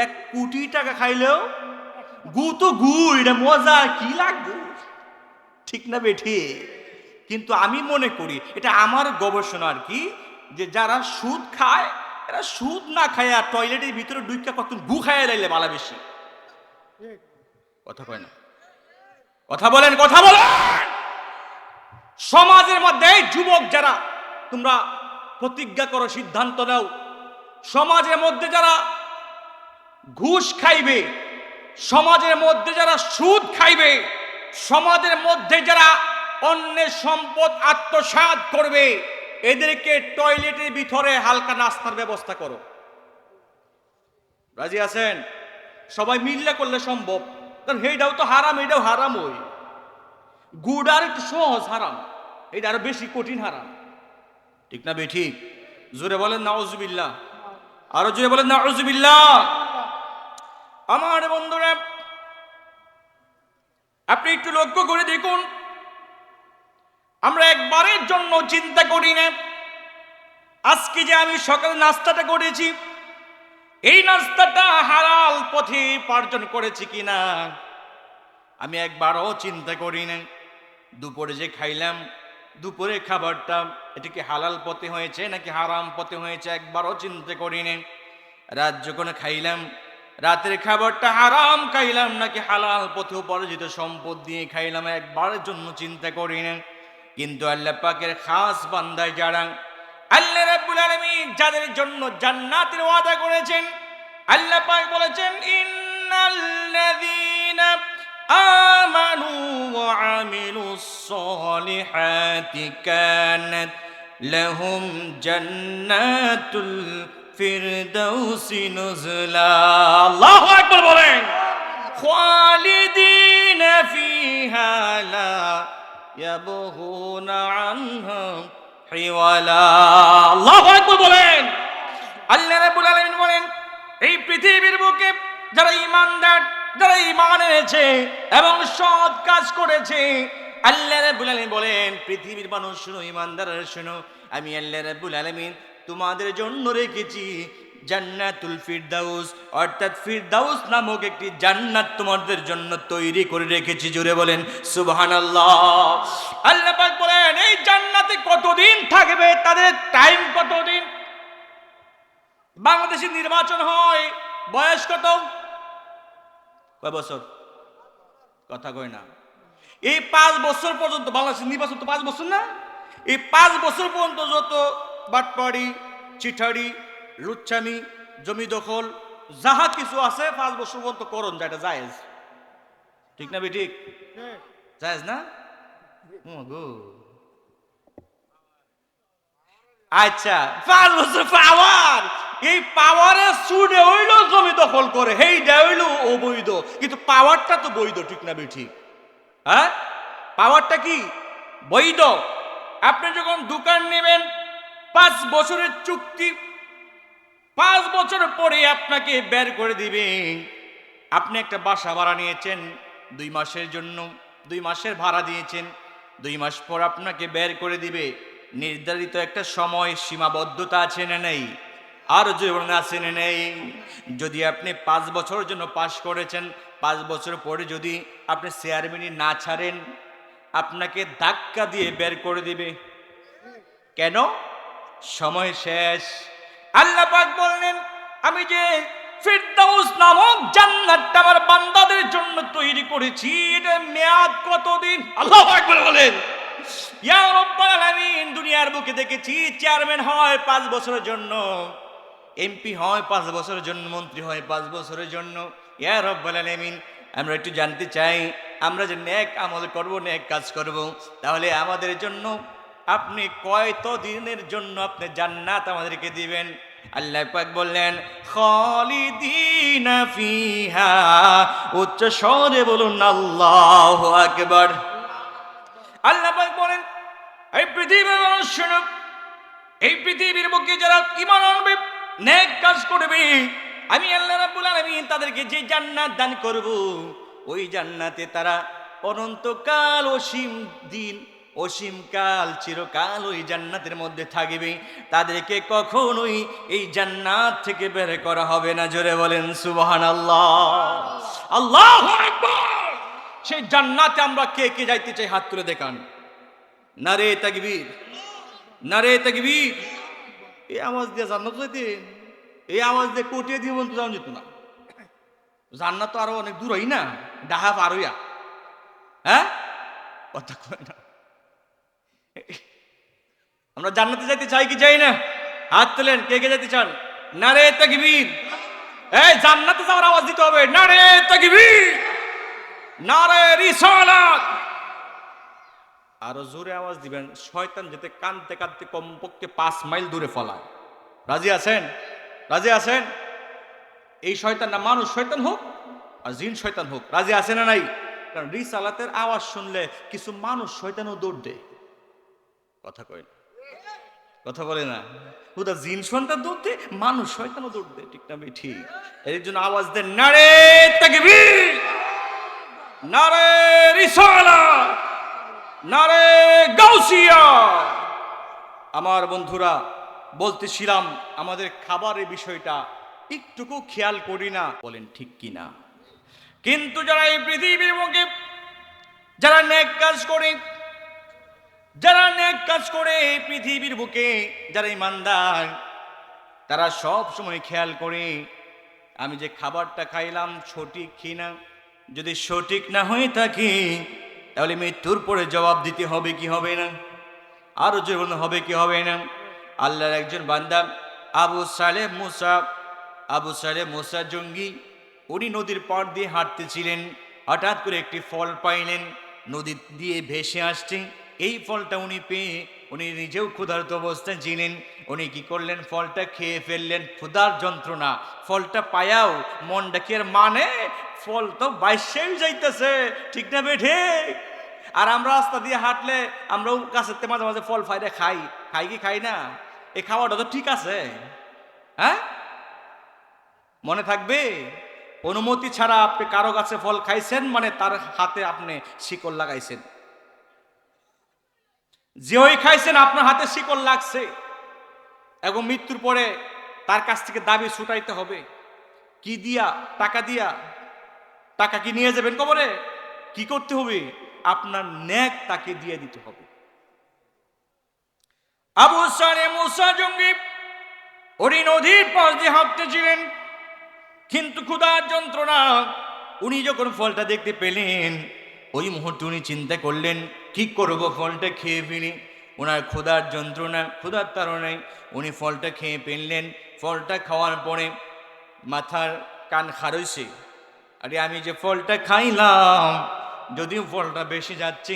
1 কোটি টাকা খাইলেও গু তো গু, এটা মজা কি লাগবে, ঠিক না বেঠি? কিন্তু আমি মনে করি, এটা আমার গবেষণা আর কি, যে যারা সুদ খায় এরা সুদ না খায়া টয়লেটের ভিতরে ঢুইকা কত গু খাইয়া লাইলে বালা বেশি। কথা কয় না, কথা বলেন, কথা বলেন। সমাজের মধ্যে যুবক যারা, তোমরা প্রতিজ্ঞা করো, সিদ্ধান্ত নাও, সমাজের মধ্যে যারা ঘুষ খাইবে, সমাজের মধ্যে যারা সুদ খাইবে, সমাজের মধ্যে যারা অন্যের সম্পদ আত্মসাৎ করবে, এদেরকে টয়লেটের ভিতরে হালকা নাস্তার ব্যবস্থা করো। রাজি আছেন? সবাই মিললে করলে সম্ভব, কারণ এইটাও তো হারাম, এটাও হারাম। ওই গুড় আর একটু সহজ হারাম, এটা আরো বেশি কঠিন হারাম, ঠিক না বেঠিক? জোরে বলেন নাউজুবিল্লাহ, আরো জোরে বলেন নাউজুবিল্লাহ। আমার বন্ধুরা, আপনি একটু লক্ষ্য করে দেখুন, আমরা একবারের জন্য চিন্তা করি না আজকে যে আমি সকালে নাস্তাটা করেছি, এই নাস্তাটা হালাল পথে উপার্জন করেছি কিনা। আমি একবারও চিন্তা করি না দুপুরে যে খাইলাম, দুপুরে খাবারটা এটা কি হালাল পথে হয়েছে নাকি হারাম পথে হয়েছে, একবারও চিন্তা করি না। রাত যখন খাইলাম, রাতের খাবারটা হারাম খাইলাম নাকি হালাল পথে উপার্জিত সম্পদ দিয়ে খাইলাম, একবারের জন্য চিন্তা করি না। কিন্তু আল্লাহ পাকের খাস বান্দায় যারা, আল্লাহ রাব্বুল আলামিন যাদের জন্য জান্নাতের ওয়াদা করেছেন, আল্লাহ পাক বলেছেন, ইন্নাল্লাযীনা আমানু ওয়া আমিলুস সলিহাতি কানাত লাহুম জান্নাতুল ফিরদাউসি নুজুলা। আল্লাহু আকবার বলেন। খালিদিনা ফিহা লা ইয়াবগুনা আনহা হিওয়ালা। আল্লাহু আকবার বলেন। আল্লাহ রাব্বুল আলামিন বলেন, এই পৃথিবীর বুকে যারা ঈমানদার, যারা ঈমান এনেছে এবং সৎ কাজ করেছে, আল্লাহ রাব্বুল আলামিন বলেন, পৃথিবীর মানুষ শুনো, ঈমানদাররা শুনো, আমি আল্লাহ রাব্বুল আলামিন তোমাদের জন্য রেখেছি জান্নাতুল ফিরদাউস, অর্থাৎ ফিরদাউস নামক একটি জান্নাত তোমাদের জন্য তৈরি করে রেখেছি। জোরে বলেন সুবহানাল্লাহ। আল্লাহ পাক বলেন, এই জান্নাতে কতদিন থাকবে, তাদের টাইম কতদিন। বাংলাদেশে নির্বাচন হয়, বয়স কত? কয় বছর? কথা কয় না। এই 5 বছর পর্যন্ত, বাংলাদেশের নির্বাচন তো 5 বছর না, এই 5 বছর পর্যন্ত যত বাটপাড়ি, চিঠাড়ি, লুচ্ছামি, জমি দখল যাহা কিছু আছে 5 বছর পর্যন্ত করণ যায়, এটা জায়েজ, ঠিক না বেঠিক? জায়েজ না? আচ্ছা, 5 বছর পাওয়ার, এই পাওয়ারের সুদে হইল জমি দখল করে, হেইটা হইল অবৈধ, কিন্তু পাওয়ারটা তো বৈধ, ঠিক না বেঠিক? হ্যাঁ, পাওয়ারটা কি বৈধ। আপনি যখন দোকান নেবেন, 5 বছরের চুক্তি, 5 বছর পরে আপনাকে বের করে দিবে। আপনি একটা বাসা ভাড়া নিয়েছেন 2 মাসের জন্য, 2 মাসের ভাড়া দিয়েছেন, 2 মাস পর আপনাকে বের করে দিবে। নির্ধারিত একটা সময় সীমাবদ্ধতা আছে না নেই? আর জীবন আছে না নেই? যদি আপনি 5 বছরের জন্য পাস করেছেন, 5 বছর পরে যদি আপনি চেয়ারম্যানই না ছাড়েন, আপনাকে ধাক্কা দিয়ে বের করে দিবে। কেন? সময় শেষ। আল্লাহ পাক বললেন, আমি যে ফিরদাউস নামক জান্নাতটা আমার বান্দাদের জন্য তৈরি করেছি, এর মেয়াদ কতদিন? আল্লাহু আকবার বলেন। ইয়া রাব্বুল আলামিন, দুনিয়ার বুকে দেখেছি চেয়ারম্যান হয় 5 বছরের জন্য, এমপি হয় 5 বছরের জন্য, মন্ত্রী হয় 5 বছরের জন্য। ইয়া রাব্বুল আলামিন, আমরা একটু জানতে চাই, আমরা যে নেক আমল করব, নেক কাজ করব, তাহলে আমাদের জন্য আপনি কয়ত দিনের জন্য আপনি জান্নাত আমাদেরকে দিবেন? আল্লাহ পাক বললেন, খালিদিনা ফিহা। উচ্চ স্বরে বলুন আল্লাহু আকবার। আল্লাহ পাক বলেন, এই পৃথিবীর মানুষ শুনো, এই পৃথিবীর বুকে যারা ঈমান আনবে, নেক কাজ করবে, আমি আল্লাহ রাব্বুল আলামিন তাদেরকে যে জান্নাত দান করব, ওই জান্নাতে তারা অনন্তকাল অসীম দিন অসীমকাল চিরকাল ওই জান্নাতের মধ্যে থাকবে, তাদেরকে কখনোই এই জান্নাত থেকে বের করা হবে না। জোরে বলেন সুবহানাল্লাহ, আল্লাহু আকবার। সেই জান্নাতে আমরা কে কে যাইতে চাই হাত তুলে দেখান। নারে তাকবীর, নারে তাকবীর। এই আওয়াজ দিয়ে জান্নাত যাইতে, এই আওয়াজ দিয়ে কোটিয়ে দিয়ে বলতে যাওয়া যেত না। জান্নাত তো আরো অনেক দূর হই না, ডাহা পার হইয়া। হ্যাঁ, কথা কয় না। আমরা জান্নাতে যাইতে চাই কি চাই না? হাত তোলেন, কে কে যেতে চান? নারে তাকবীর। এই জান্নাতে যাওয়ার আওয়াজ দিতে হবে, নারে তাকবীর, নারে রিসালাত। আরো জোরে আওয়াজ দিবেন, শয়তান যেতে কাঁদতে কাঁদতে কমপক্ষে 5 মাইল দূরে ফলায়। রাজি আছেন? রাজি আছেন? এই শয়তান না মানুষ শয়তান হোক আর জিন শয়তান হোক, রাজি আছে না নাই? কারণ রিসালাতের আওয়াজ শুনলে কিছু মানুষ শয়তানও দৌড় দেয়। কথা কয় না, কথা বলে না। ওটা জিন সন্তান দৌড় দেয়, মানুষ শয়তানও দৌড় দেয়। ঠিক না ভাই? ঠিক। এর জন্য আওয়াজ দেন, নারে তাকবীর, নারে রিসালাত, নারে গাউসিয়া। আমার বন্ধুরা, বলতেছিলাম আমাদের খাবারের বিষয়টা একটুকু খেয়াল করি না, বলেন ঠিক কিনা? কিন্তু যারা এই পৃথিবীর মুখে যারা নেক কাজ করে, যারা নেক কাজ করে এই পৃথিবীর বুকে, যারা ইমানদার, তারা সব সময় খেয়াল করে আমি যে খাবারটা খাইলাম সঠিক কিনা। যদি সঠিক না হয়ে থাকে তাহলে মৃত্যুর পরে জবাব দিতে হবে কি হবে না? আরো জীবন হবে কি হবে না? আল্লাহর একজন বান্দা আবু সালেহ মুসা জঙ্গি, উনি নদীর পাড় দিয়ে হাঁটতেছিলেন। হঠাৎ করে একটি ফল পাইলেন, নদী দিয়ে ভেসে আসছে। এই ফলটা উনি পেয়ে উনি নিজেও ক্ষুধার্ত অবস্থায় ছিলেন। উনি কি করলেন? ফলটা খেয়ে ফেললেন। ক্ষুধার যন্ত্রণা, ফলটা পায়াও মনটা কি আর মানে? ফল তো বাইশেই যাইতেছে। ঠিক না বেঠে? আর আমরা রাস্তা দিয়ে হাঁটলে আমরাও কাছের মাঝে মাঝে ফল ফাইরে খাই, খাই কি খাই না? এই খাওয়াটা তো ঠিক আছে। হ্যাঁ, মনে থাকবে? অনুমতি ছাড়া আপনি কারো কাছে ফল খাইছেন মানে তার হাতে আপনি শিকল লাগাইছেন। যে ওই খাইছেন আপনার হাতে শিকল লাগছে, এবং মৃত্যুর পরে তার কাছ থেকে দাবি ছুটাইতে হবে। কি দিয়া? টাকা দিয়া। টাকা কি নিয়ে যাবেন কবরে? কি করতে হবে? আপনার নেক তাকে দিয়ে দিতে হবে। আবু সালেহ মুসা জঙ্গি উনি নদীর পাশ দিয়ে হাঁটতেছিলেন, কিন্তু ক্ষুধার যন্ত্রণা, উনি যখন ফলটা দেখতে পেলেন ওই মুহূর্তে উনি চিন্তা করলেন কি করব, ফলটা খেয়ে ফেলি। ওনার ক্ষুধার যন্ত্রণা, ক্ষুধার তাড়নায় উনি ফলটা খেয়ে ফেললেন। ফলটা খাওয়ার পরে মাথার কান খারইছে, আরে আমি যে ফলটা খাইলাম, যদিও ফলটা বেশি যাচ্ছে,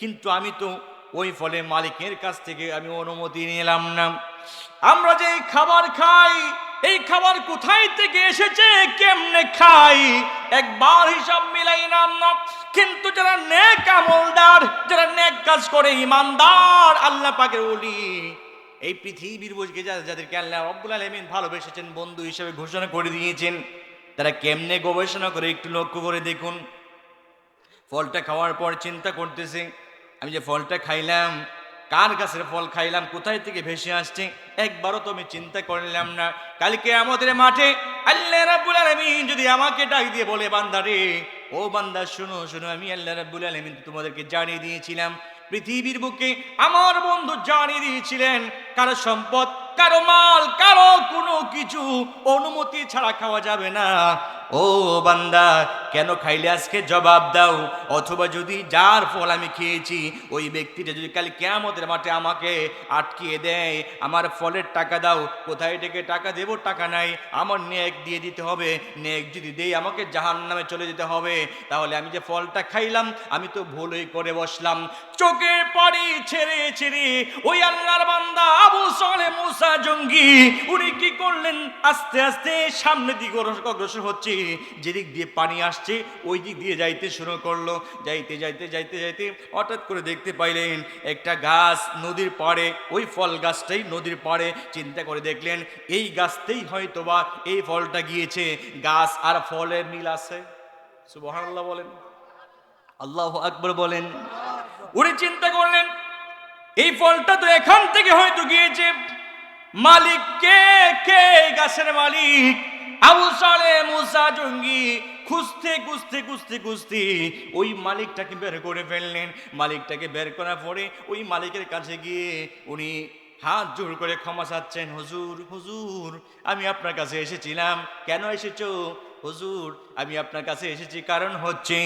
কিন্তু আমি তো ওই ফলের মালিকের কাছ থেকে আমি অনুমতি নিলাম না। আমরা যে খাবার খাই, এই খাবার কোথায় থেকে এসেছে, কেমনে খাই, একবার হিসাব মিলাই নাম না। কিন্তু যারা নেক আমলদার, যারা নেক কাজ করে, ইমানদার, আল্লাহ পাকের ওলি, এই পৃথিবীর বুঝকে যাদেরকে আল্লাহ রব্বুল আলামিন ভালোবেসেছেন, বন্ধু হিসেবে ঘোষণা করে দিয়েছেন, তারা কেমনে গবেষণা করে একটু লক্ষ্য করে দেখুন। ফলটা খাওয়ার পর চিন্তা করতেছে, আমি যে ফলটা খাইলাম, কার গাছের ফল খাইলাম, কোথায় থেকে ভেসে আসছে, একবারও তো আমি চিন্তা করলাম না। কালকে আমাদের মাঠে আল্লাহ রাব্বুল আলামিন যদি আমাকে ডাক দিয়ে বলে, বান্দা রে, ও বান্দা শোনো শোনো, আমি আল্লাহ রাব্বুল আলামিন তোমাদেরকে জানিয়ে দিয়েছিলাম, পৃথিবীর বুকে আমার বন্ধু জানিয়ে দিয়েছিলেন, কারো সম্পদ, কারো মাল, কারো কোনো কিছু অনুমতি ছাড়া খাওয়া যাবে না। ও বান্দা, কেন খাইলে আজকে জবাব দাও। অথবা যদি যার ফল আমি খেয়েছি ওই ব্যক্তিটা যদি কাল কিয়ামতের মাঠে আমাকে আটকিয়ে দেয়, আমার ফলের টাকা দাও, কোথায় থেকে টাকা দেব? টাকা নাই, আমার নেক দিয়ে দিতে হবে। নেক যদি দেই আমাকে জাহান্নামে চলে যেতে হবে। তাহলে আমি যে ফলটা খাইলাম আমি তো ভুলই করে বসলাম। চোখের পানি ছেড়ে ছেড়ে ওই আল্লাহর বান্দা আবু সালেহ মুসা জঙ্গি উনি কি করলেন? আস্তে আস্তে সামনের দিকে অগ্রসর হচ্ছে, যেদিক দিয়ে পানি আসছে ওই দিক দিয়ে যাইতে শুরু করলো। যাইতে যাইতে যাইতে যাইতে হঠাৎ করে দেখতে পাইলেন একটা গাছ নদীর পাড়ে, ওই ফল গাছটাই নদীর পাড়ে। চিন্তা করে দেখলেন এই গাছতেই হয়তোবা এই ফলটা গিয়েছে। গাছ আর ফলের মিল আছে। সুবহানাল্লাহ বলেন, আল্লাহু আকবার বলেন। উনি চিন্তা করলেন এই ফলটা তো এখান থেকে হয়তো গিয়েছে, মালিক কে? কে গাছের মালিক? আবু সালেহ মুসা জঙ্গি খুঁজতে খুঁজতে খুঁজতে খুঁজতে ওই মালিকটাকে বের করে ফেললেন। মালিকটাকে বের করার পরে ওই মালিকের কাছে গিয়ে উনি হাত জোর করে ক্ষমা চাচ্ছেন। হুজুর, হুজুর, আমি আপনার কাছে এসেছিলাম। কেন এসেছো? হুজুর, আমি আপনার কাছে এসেছি কারণ হচ্ছে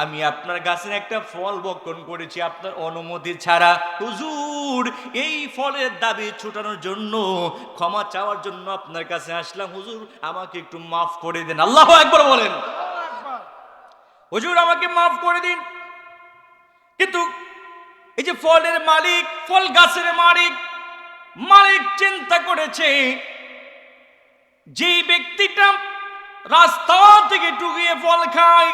আমি আপনার গাছের একটা ফল ভক্ষণ করেছি আপনার অনুমতি ছাড়া। হুজুর, এই ফলের দাবি ছুটানোর জন্য, ক্ষমা চাওয়ার জন্য আপনার কাছে আসলাম। হুজুর, আমাকে একটু মাফ করে দেন। আল্লাহু আকবার বলেন। হুজুর, আমাকে মাফ করে দিন। কিন্তু এই যে ফলের মালিক, ফল গাছের মালিক, মালিক চিন্তা করেছে যেই ব্যক্তিটা রাস্তা থেকে টুকিয়ে ফল খায়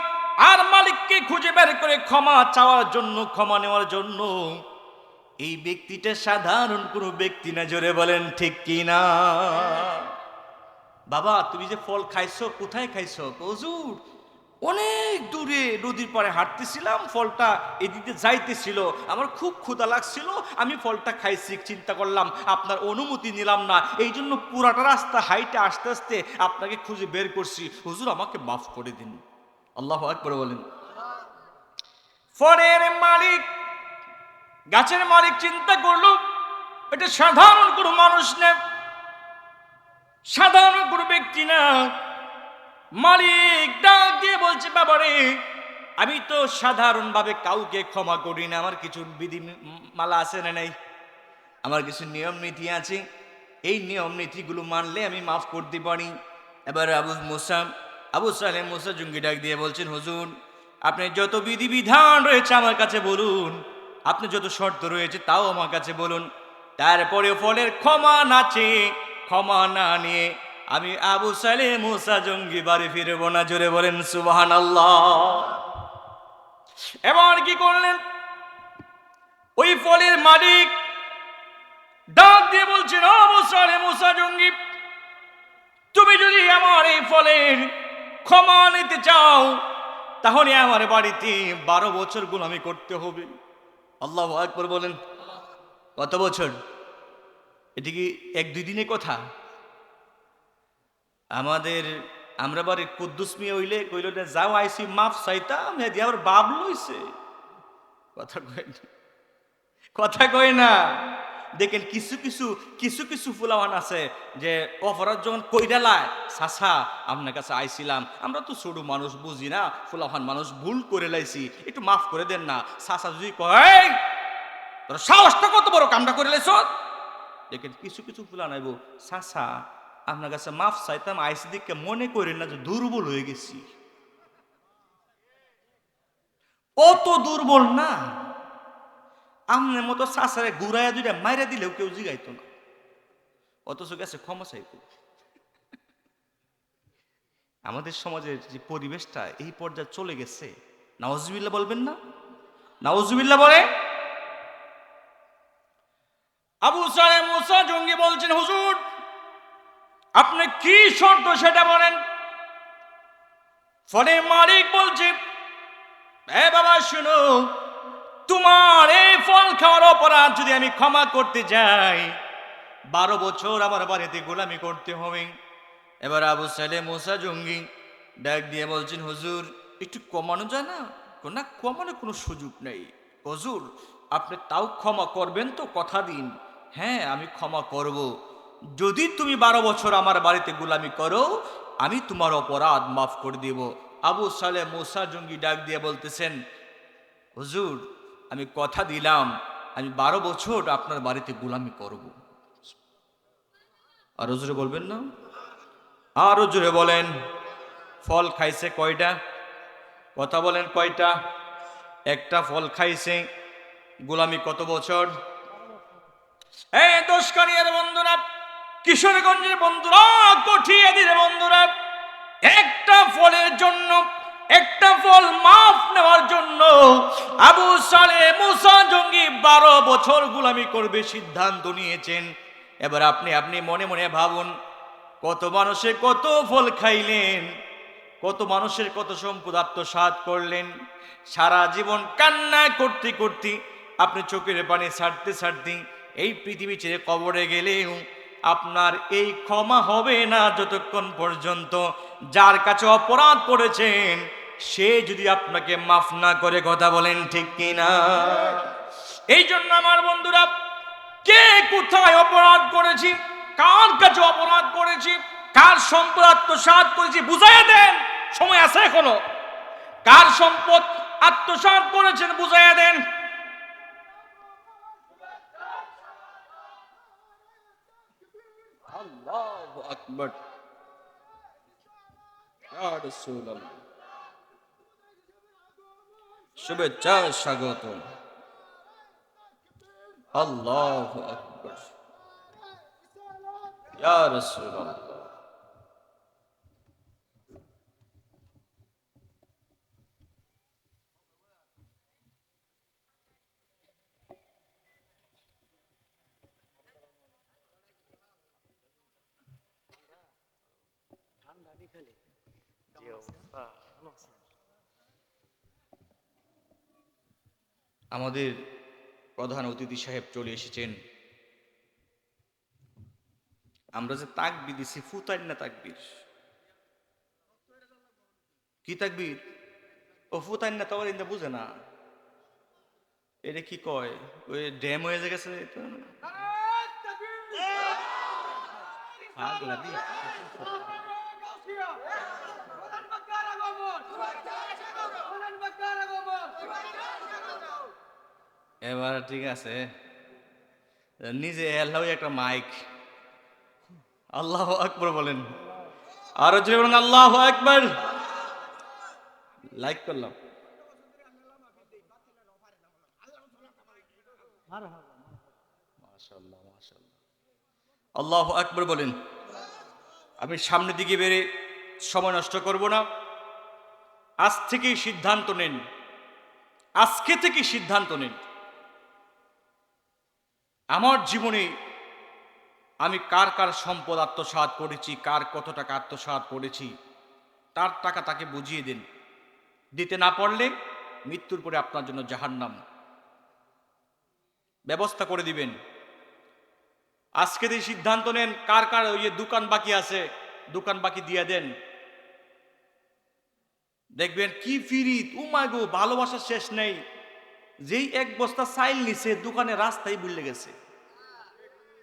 আর মালিককে খুঁজে বের করে ক্ষমা চাওয়ার জন্য, ক্ষমা নেওয়ার জন্য, এই ব্যক্তিটা সাধারণ কোনো ব্যক্তি না। জোরে বলেন ঠিক কি না? বাবা, তুমি যে ফল খাইছো, কোথায় খাইছো? হুজুর, অনেক দূরে নদীর পাড়ে হাঁটতেছিলাম, ফলটা এদিকে যাইতেছিল, আমার খুব ক্ষুধা লাগছিল, আমি ফলটা খাইছি। চিন্তা করলাম আপনার অনুমতি নিলাম না, এই জন্য পুরাটা রাস্তা হাইটে আস্তে আস্তে আপনাকে খুঁজে বের করছি। হুজুর, আমাকে মাফ করে দিন। আল্লাহু আকবার বলেন। ফলের মালিক, গাছের মালিক চিন্তা করলো এটা সাধারণ কোনো মানুষ না, সাধারণ কোনো ব্যক্তি না। মালিক ডাক দিয়ে বলছে, বাবারে, আমি তো সাধারণভাবে কাউকে ক্ষমা করি না, আমার কিছু বিধি মালা আছে না নাই, আমার কিছু নিয়ম নীতি আছে, এই নিয়ম নীতিগুলো মানলে আমি মাফ করতে পারি। এবার আবু সালেহ মুসা জঙ্গি ডাক দিয়ে বলছেন, হুজুর, আপনি যত বিধিবিধান রয়েছে আমার কাছে বলুন, আপনি যত শর্ত রয়েছে তাও আমার কাছে বলুন, তারপরে ফলের ক্ষমা না চেয়ে, ক্ষমা না নিয়ে আমি আবু সালেহ মুসা জঙ্গি বাড়ি ফিরবো না। জোরে বলেন সুবহানাল্লাহ। এবার কি করলেন? ওই ফলের মালিক ডাক দিয়ে বলছেন, আবু সালেহ মুসা জঙ্গি, তুমি যদি আমার এই ফলের ক্ষমা নিতে চাও তাহলে আমার বাড়িতে 12 বছর গোলামি করতে হবে। আল্লাহু আকবার বলেন। কত বছর? এটি কি 1-2 দিনের কথা? আমরা বাড়ি কুদ্দুস মিয়া হইলে কইল না, যাও আইসি মাফ চাইতাম, দিয়ে আবার বাপ লইছে। কথা কয় না, কথা কয় না। দেখেন কিছু কিছু কিছু কিছু ফুলাওয়ান আছে যে অপরাধ যখন কইরালায়, চাচা আপনার কাছে আইছিলাম, আমরা তো ছোট মানুষ, বুঝি না, ফুলাওয়ান মানুষ, ভুল করে লাইছি, একটু মাফ করে দেন না। চাচা যদি কয়, তোর সাহসটা কত বড়, কামটা করে লাইছ। দেখেন কিছু কিছু ফুলা নাইব, চাচা আপনার কাছে মাফ চাইতাম, আইসি দিকে মনে করেন না যে দুর্বল হয়ে গেছি। অত দুর্বল না, আমনের মতো চাচারে ঘুরাইয়া দুইটা মাইরা দিলেও কেউ জিগাইতো না, অথচ গেছে ক্ষমা চাইতো। আমাদের সমাজের যে পরিবেশটা এই পর্যায়ে চলে গেছে, নাউজুবিল্লাহ বলবেন না? নাউজুবিল্লাহ বলে। আবু সালেহ মুসা জঙ্গি বলছেন, হুজুর, আপনি কি শর্ত সেটা বলেন। ফলের মালিক বলছে, এ বাবা শুনো, তোমার এই ফল খাওয়ার অপরাধ যদি আমি ক্ষমা করতে যাই 12 বছর আমার বাড়িতে গোলামি করতে হবে। এবার আবু সালেহ মুসা জঙ্গি ডাক দিয়ে বলছেন, হুজুর, একটু কমানো যায় না? না, কমানোর কোনো সুযোগ নেই। হুজুর, আপনি তাও ক্ষমা করবেন তো? কথা দিন। হ্যাঁ, আমি ক্ষমা করব। যদি তুমি 12 বছর আমার বাড়িতে গোলামি করো, আমি তোমার অপরাধ মাফ করে দেব। আবু সালেহ মুসা জঙ্গি ডাক দিয়ে বলতেছেন, হুজুর, আমি কথা দিলাম আমি 12 বছর আপনার বাড়িতে গোলামি করব। আরো জোরে বলবেন না? আরো জোরে বলেন। ফল খাইছে কয়টা? কথা বলেন, কয়টা? একটা ফল খাইছে। গোলামি কত বছর? এই দোষকারীর বন্ধুরা, কিশোরগঞ্জের বন্ধুরা, কঠিয়াদির বন্ধুরা, একটা ফলের জন্য, একটা ফল মাফ নেওয়ার জন্য আবু সালেহ মুসা জঙ্গি 12 বছর গোলামি করবে সিদ্ধান্ত নিয়েছেন। এবার আপনি মনে মনে ভাবুন, কত মানুষের কত ফল খাইলেন, কত মানুষের কত সম্পদ আত্মসাৎ করলেন, সারা জীবন কান্না করতে করতে আপনি চোখের পানি ছাড়তে ছাড়তে এই পৃথিবী ছেড়ে কবরে গেলেও আপনার এই ক্ষমা হবে না যতক্ষণ পর্যন্ত যার কাছে অপরাধ করেছেন সে যদি আপনাকে মাফ না করে। কথা বলেন ঠিক কিনা? এই জন্য আমার বন্ধুরা, কে কোথায় অপরাধ করেছি, কার কাছে অপরাধ করেছি, কার সম্পদ আত্মসাৎ করেছি বুঝাইয়া দেন, সময় আছে এখনো। কার সম্পদ আত্মসাৎ করেছেন বুঝাইয়া দেন। আল্লাহু আকবার, ইয়া রাসূলুল্লাহ, শুভেচ্ছা স্বাগত। আল্লাহু আকবার, ইয়া রাসূলুল্লাহ। আমাদের প্রধান অতিথি সাহেব চলে এসেছেন। আমরা যে তাকবীর দিছি ফুতাইন না তাকবীর, কি তাকবীর? ও ফুতাইন না, তোমার ইন্দা বুঝে না এটা কি কয়, ওই ড্যাম হয়ে গেছে তো পাগলা দি। এবার ঠিক আছে, নিজে আল্লাহ একটা মাইক, আল্লাহু আকবার বলেন, আরো জোরে বলেন আল্লাহু আকবার। লাইক করলাম। মাশাআল্লাহ মাশাআল্লাহ, আল্লাহু আকবার বলেন। আমি সামনের দিকে বেরে সময় নষ্ট করব না। আজ থেকেই সিদ্ধান্ত নেন, আজকে থেকে সিদ্ধান্ত নেন, আমার জীবনে আমি কার কার সম্পদ আত্মসাৎ করেছি, কার কত টাকা আত্মসাৎ করেছি, তার টাকা তাকে বুঝিয়ে দিন। দিতে না পারলে মৃত্যুর পরে আপনার জন্য জাহান্নাম, ব্যবস্থা করে দিবেন। আজকে দিয়ে সিদ্ধান্ত নেন, কার কার ওই যে দোকান বাকি আছে, দোকান বাকি দিয়ে দেন। দেখবেন কি ফিরিত, ও মাই গো, ভালোবাসার শেষ নেই। যেই এক বস্তা চাইল নিছে দোকানে রাস্তায় ভুলে গেছে।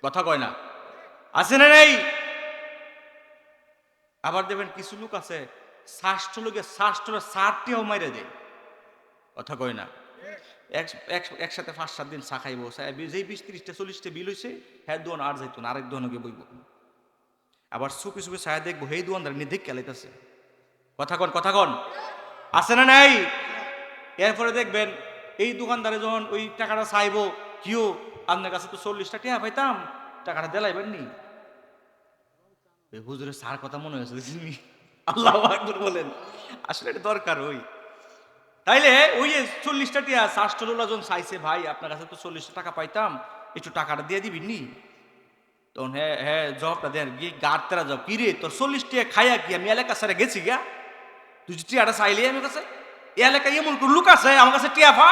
কথা কয় না, আছে না নেই? আবার দেখবেন কিছু লোক আছে শ্বাসটা লোকে শ্বাসটা সারটিও মাইরে দেয়। কথা কয় না, একসাথে 5-7 দিন চা খাইব, যেই 20-30টা 40টা বিল হয়েছে, হ্যাঁ দোয়ান আর যাইতো না, আরেক দোয়ানকে বইব। আবার চুপি চুপি ছায়া দেখবো, সেই দোয়ানদার নিয়ে খেলাইতেছে। কথা কন, কথা কন, আছে না নাই? এরপরে দেখবেন এই দোকানদারে যখন ওই টাকাটা চাইবো, কিও আপনার কাছে তো 40টা টাকা পাইতাম, টাকাটা দেলাইবেন নি? হুজুরের সার কথা মনে হয়েছে, আল্লাহু আকবার বলেন। আসলে এটা দরকার ওই, তাইলে ওই যে 40টা টিয়া শাস্ত্রুল্লাহ জন চাইছে, ভাই আপনার কাছে তো 40টা টাকা পাইতাম, একটু টাকাটা দিয়ে দিবি নি? তখন হ্যাঁ হ্যাঁ জবটা দেন, গিয়ে গাড়তেরা যাও, কি রে তোর 40 টাকা খাইয়া কি আমি এলাকা সারা গেছি গা? তুই টিয়াটা চাইলে আমার কাছে, এলাকায় এমন কোন লোক আছে আমার কাছে টিয়া পা?